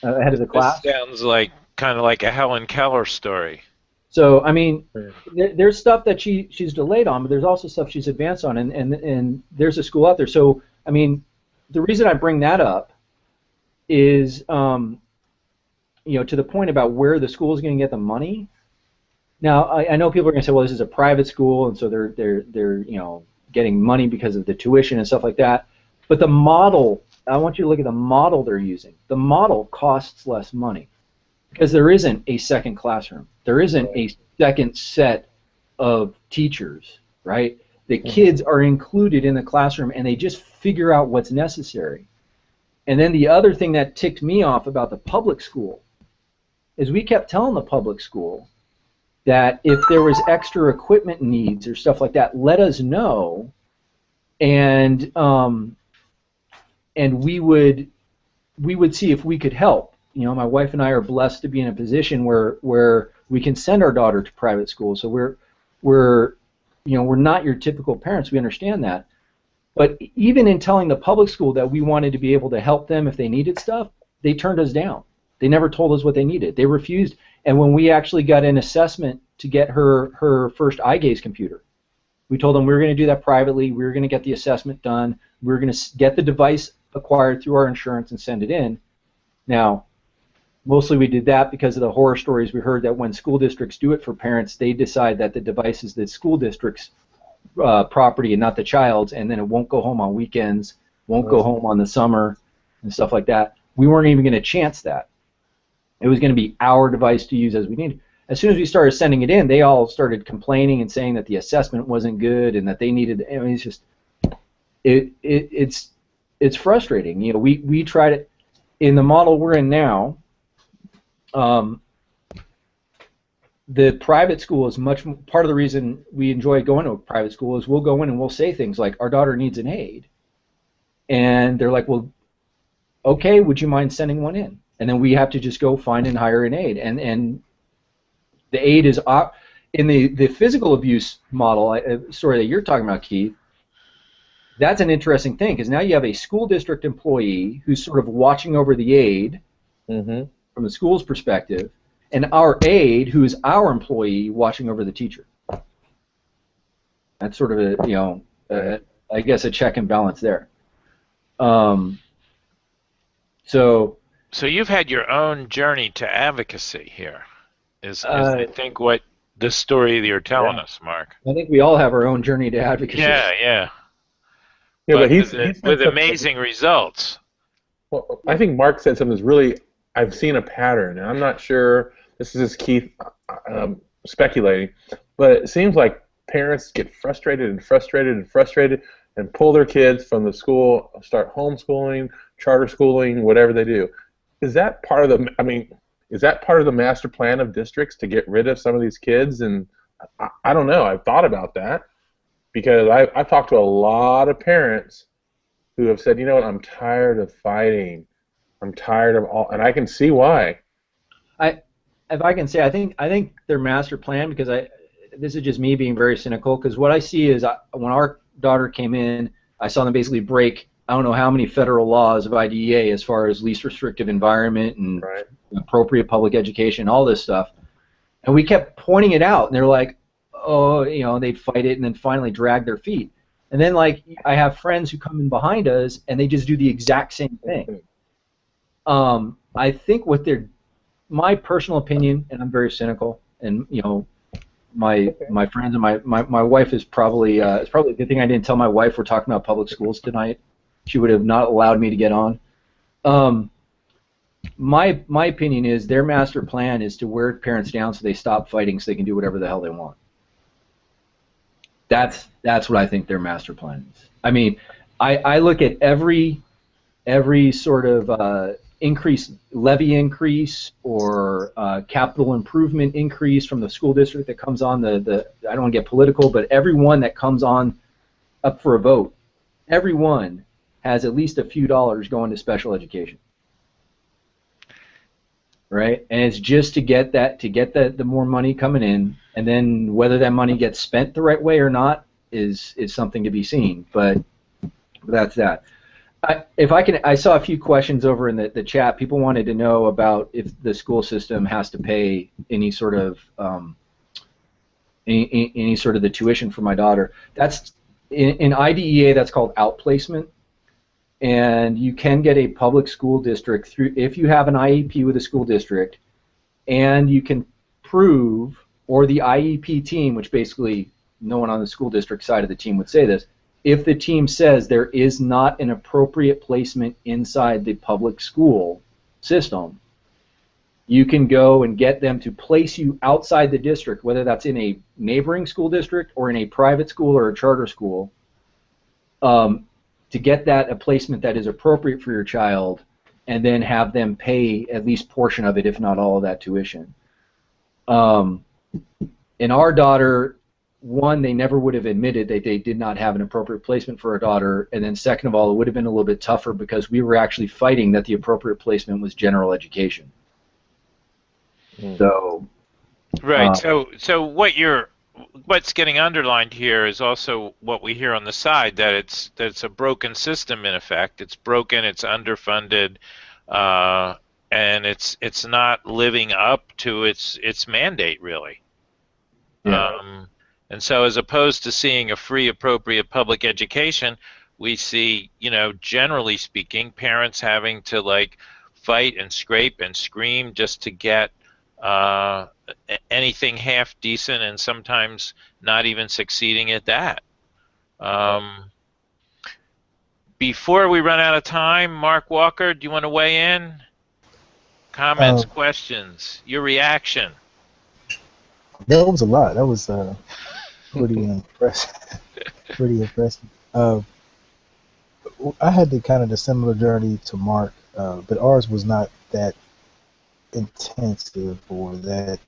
ahead of the class. This sounds like kind of like a Helen Keller story. So, I mean, there's stuff that she's delayed on, but there's also stuff she's advanced on, and there's a school out there. So, I mean, the reason I bring that up is, to the point about where the school is going to get the money. Now, I know people are going to say, well, this is a private school, and so they're getting money because of the tuition and stuff like that. But the model, I want you to look at the model they're using. The model costs less money because there isn't a second classroom. There isn't a second set of teachers, right? The kids are included in the classroom, and they just figure out what's necessary. And then the other thing that ticked me off about the public school is we kept telling the public school that if there was extra equipment needs or stuff like that, let us know, and we would see if we could help. My wife and I are blessed to be in a position where we can send our daughter to private school. So we're not your typical parents. We understand that. But even in telling the public school that we wanted to be able to help them if they needed stuff, they turned us down. They never told us what they needed. They refused. And when we actually got an assessment to get her first eye gaze computer, we told them we were going to do that privately. We were going to get the assessment done. We were going to get the device acquired through our insurance and send it in. Now, mostly we did that because of the horror stories we heard that when school districts do it for parents, they decide that the device is the school district's property and not the child's, and then it won't go home on weekends, won't go home on the summer, and stuff like that. We weren't even going to chance that. It was going to be our device to use as we needed. As soon as we started sending it in, they all started complaining and saying that the assessment wasn't good and that they needed. I mean, it's just it's frustrating. We tried it in the model we're in now. The private school is part of the reason we enjoy going to a private school is we'll go in and we'll say things like, our daughter needs an aide. And they're like, well, okay, would you mind sending one in? And then we have to just go find and hire an aide. And the aide is in the physical abuse model story that you're talking about, Keith. That's an interesting thing because now you have a school district employee who's sort of watching over the aide from the school's perspective, and our aide, who is our employee, watching over the teacher. That's sort of I guess a check and balance there. So you've had your own journey to advocacy here, is I think what the story that you're telling us, Mark. I think we all have our own journey to advocacy. Yeah. But he's with amazing results. Well, I think Mark said something that's really, I've seen a pattern, and I'm not sure, this is just Keith speculating, but it seems like parents get frustrated and pull their kids from the school, start homeschooling, charter schooling, whatever they do. Is that part of the master plan of districts to get rid of some of these kids? And I don't know. I've thought about that because I've talked to a lot of parents who have said, you know what, I'm tired of fighting. I'm tired of all, and I can see why. If I can say, I think their master plan, because this is just me being very cynical, because what I see is when our daughter came in, I saw them basically break I don't know how many federal laws of IDEA as far as least restrictive environment and appropriate public education, all this stuff. And we kept pointing it out, and they're like, oh, you know, they'd fight it and then finally drag their feet. And then, like, I have friends who come in behind us, and they just do the exact same thing. I think what my personal opinion, and I'm very cynical, and, you know, my friends and my wife is probably, it's probably a good thing I didn't tell my wife we're talking about public schools tonight. She would have not allowed me to get on. My opinion is their master plan is to wear parents down so they stop fighting so they can do whatever the hell they want. That's what I think their master plan is. I mean, I look at every sort of levy increase or capital improvement increase from the school district that comes on I don't want to get political, but everyone that comes on up for a vote, everyone has at least a few dollars going to special education. Right, and it's just to get the more money coming in, and then whether that money gets spent the right way or not is something to be seen. But that's that. I saw a few questions over in the chat. People wanted to know about if the school system has to pay any sort of any sort of the tuition for my daughter. That's in IDEA. That's called outplacement. And you can get a public school district through if you have an IEP with a school district, and you can prove, or the IEP team, which basically no one on the school district side of the team would say this, if the team says there is not an appropriate placement inside the public school system, you can go and get them to place you outside the district, whether that's in a neighboring school district or in a private school or a charter school, to get a placement that is appropriate for your child, and then have them pay at least portion of it, if not all of that tuition. In our daughter, one, they never would have admitted that they did not have an appropriate placement for our daughter, and then second of all, it would have been a little bit tougher because we were actually fighting that the appropriate placement was general education. So, right. So what's getting underlined here is also what we hear on the side, that it's a broken system in effect. It's broken, it's underfunded, and it's not living up to its mandate really. Yeah. And so as opposed to seeing a free, appropriate public education, we see, you know, generally speaking, parents having to like fight and scrape and scream just to get anything half decent, and sometimes not even succeeding at that. Before we run out of time, Mark Walker, do you want to weigh in? Comments, questions, your reaction? That was a lot. That was pretty impressive. Pretty impressive. I had the similar journey to Mark, but ours was not that intensive, or that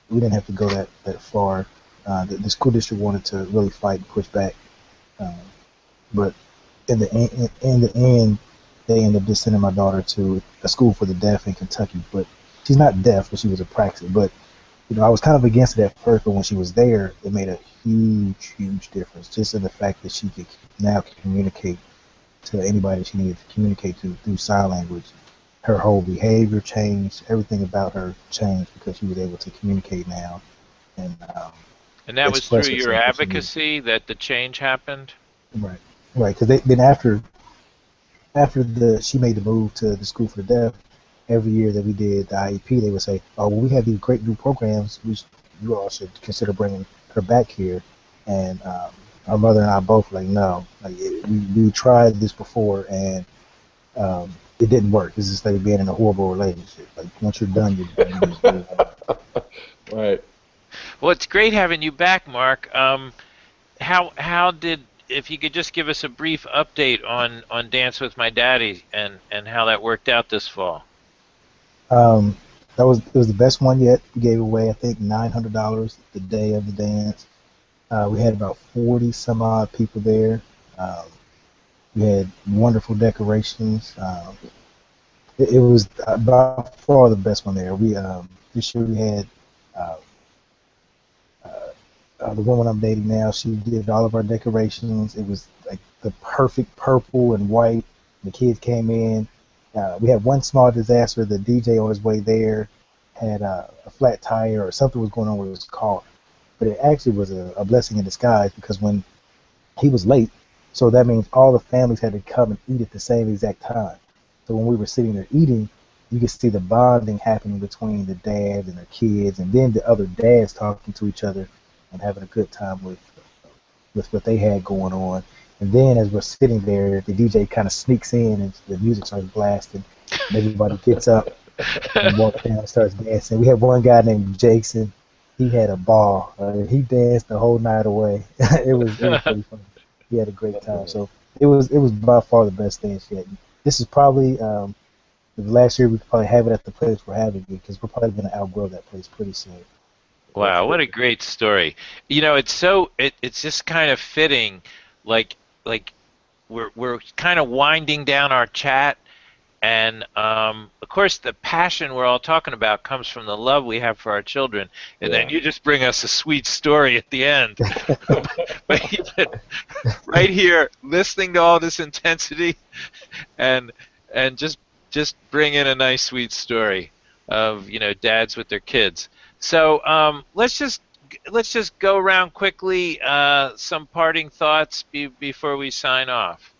we didn't have to go that far. The school district wanted to really fight and push back, but in the end, they ended up just sending my daughter to a school for the deaf in Kentucky. But she's not deaf, but she was a praxis. But you know, I was kind of against it at first, but when she was there, it made a huge difference, just in the fact that she could now communicate to anybody she needed to communicate to through sign language. Her whole behavior changed, everything about her changed because she was able to communicate now. And that was through your advocacy that the change happened? Right, because then after she made the move to the school for the deaf, every year that we did the IEP, they would say, oh, well, we have these great new programs, you all should consider bringing her back here. And our mother and I both were like, no, like, we tried this before, and it didn't work. It's just like being in a horrible relationship. Like, once you're done, you're done. Right. Well, it's great having you back, Mark. If you could just give us a brief update on Dance with My Daddy and how that worked out this fall. It was the best one yet. We gave away, I think, $900 the day of the dance. We had about 40 some odd people there. We had wonderful decorations. It was by far the best one there. We this year we had the woman I'm dating now, she did all of our decorations. It was like the perfect purple and white. The kids came in. We had one small disaster. The DJ on his way there had a flat tire or something was going on with his car. But it actually was a blessing in disguise because when he was late, so that means all the families had to come and eat at the same exact time. So when we were sitting there eating, you could see the bonding happening between the dads and their kids, and then the other dads talking to each other and having a good time with what they had going on. And then as we're sitting there, the DJ kind of sneaks in and the music starts blasting, and everybody gets up and walks down and starts dancing. We had one guy named Jason. He had a ball. He danced the whole night away. it was pretty funny. He had a great time. So it was by far the best dance yet. This is probably the last year we could probably have it at the place we're having it because we're probably going to outgrow that place pretty soon. Wow, what a great story! You know, it's just kind of fitting, like we're kind of winding down our chat, and of course the passion we're all talking about comes from the love we have for our children, and then you just bring us a sweet story at the end. But even right here, listening to all this intensity, and just bring in a nice sweet story of dads with their kids. So let's just go around quickly. Some parting thoughts before we sign off.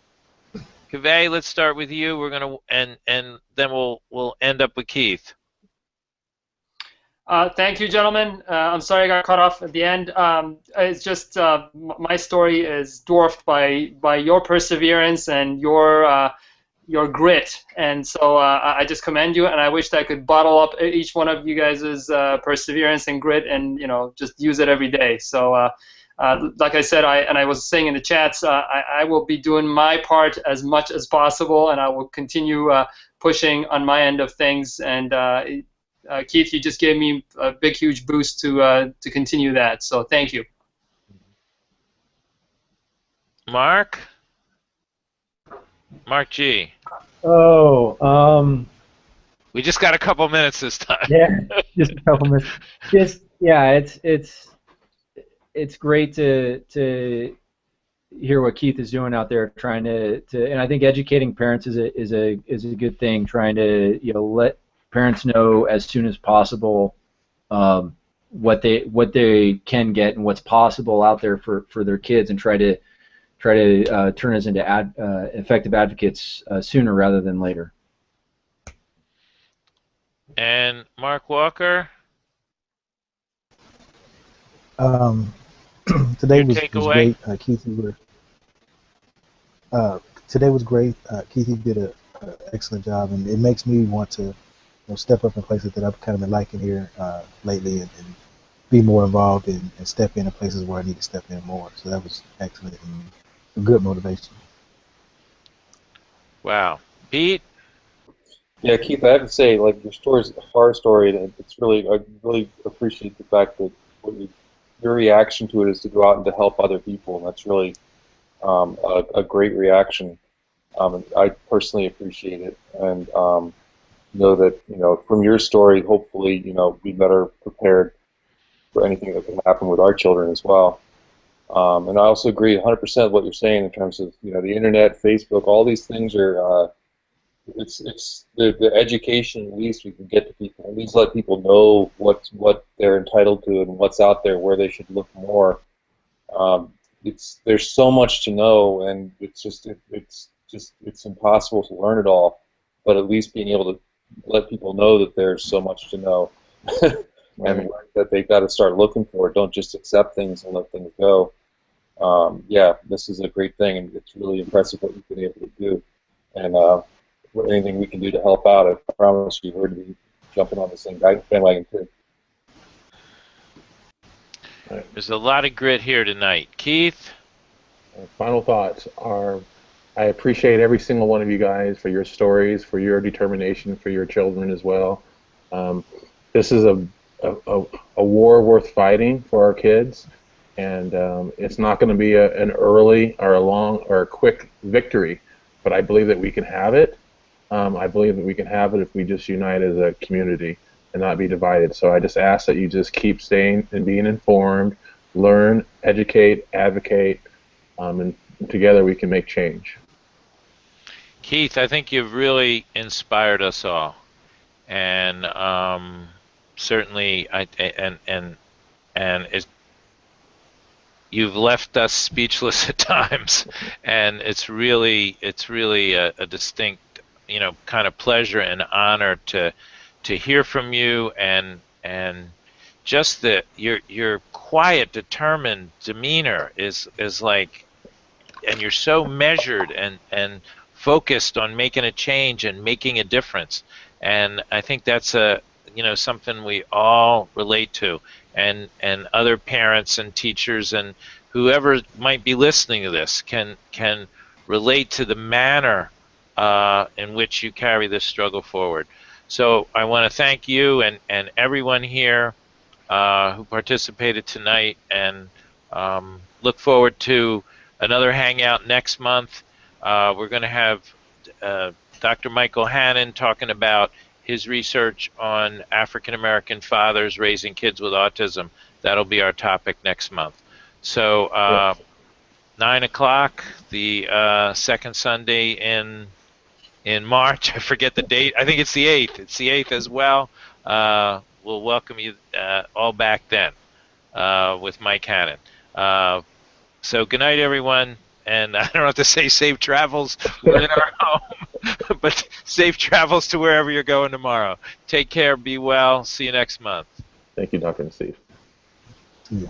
Kaveh, let's start with you. We're gonna and then we'll end up with Keith. Thank you, gentlemen. I'm sorry I got cut off at the end. It's just my story is dwarfed by your perseverance and your grit, and so I just commend you, and I wish that I could bottle up each one of you guys' perseverance and grit and just use it every day. So like I said, I was saying in the chats, I will be doing my part as much as possible, and I will continue pushing on my end of things. And Keith, you just gave me a big, huge boost to continue that. So thank you. Mark G. Oh, we just got a couple minutes this time. Yeah, just a couple minutes. It's great to hear what Keith is doing out there, trying to and I think educating parents is a good thing. Trying to let parents know as soon as possible what they can get and what's possible out there for their kids, and try to turn us into effective advocates sooner rather than later. And Mark Walker? Today was great. Keith, today was great. Keith, you did an excellent job, and it makes me want to step up in places that I've kind of been liking here lately, and be more involved and step into places where I need to step in more. So that was excellent and a good motivation. Wow. Pete? Yeah, Keith, I have to say, like, your story is a hard story, and I really appreciate the fact that your reaction to it is to go out and to help other people, and that's really a great reaction. I personally appreciate it, and know that from your story, hopefully be better prepared for anything that can happen with our children as well. And I also agree 100% with what you're saying in terms of the internet, Facebook, all these things are. It's the education at least we can get to people. At least let people know what they're entitled to and what's out there, where they should look more. There's so much to know, and it's impossible to learn it all. But at least being able to let people know that there's so much to know, and that they've got to start looking for it. Don't just accept things and let things go. Yeah, this is a great thing, and it's really impressive what you've been able to do. And anything we can do to help out, I promise you we're going to be jumping on the same bandwagon too. There's a lot of grit here tonight. Keith? Final thoughts are, I appreciate every single one of you guys for your stories, for your determination, for your children as well. This is a war worth fighting for our kids, and it's not going to be an early or a long or a quick victory, but I believe that we can have it. I believe that we can have it if we just unite as a community and not be divided. So I just ask that you just keep staying and being informed, learn, educate, advocate, and together we can make change. Keith, I think you've really inspired us all, and certainly, you've left us speechless at times, and it's really a distinct, kind of pleasure and honor to hear from you, and just your quiet, determined demeanor is like, and you're so measured and focused on making a change and making a difference, and I think that's something we all relate to, and other parents and teachers and whoever might be listening to this can relate to the manner in which you carry this struggle forward. So I want to thank you and everyone here who participated tonight, and look forward to another hangout next month. We're going to have Dr. Michael Hannon talking about his research on African American fathers raising kids with autism. That'll be our topic next month. So 9 o'clock, the second Sunday in March. I forget the date. I think it's the 8th. It's the 8th as well. We'll welcome you all back then with Mike Hannon. So good night, everyone. And I don't have to say safe travels when in our home, but safe travels to wherever you're going tomorrow. Take care. Be well. See you next month. Thank you, Dr. Naseef. See you.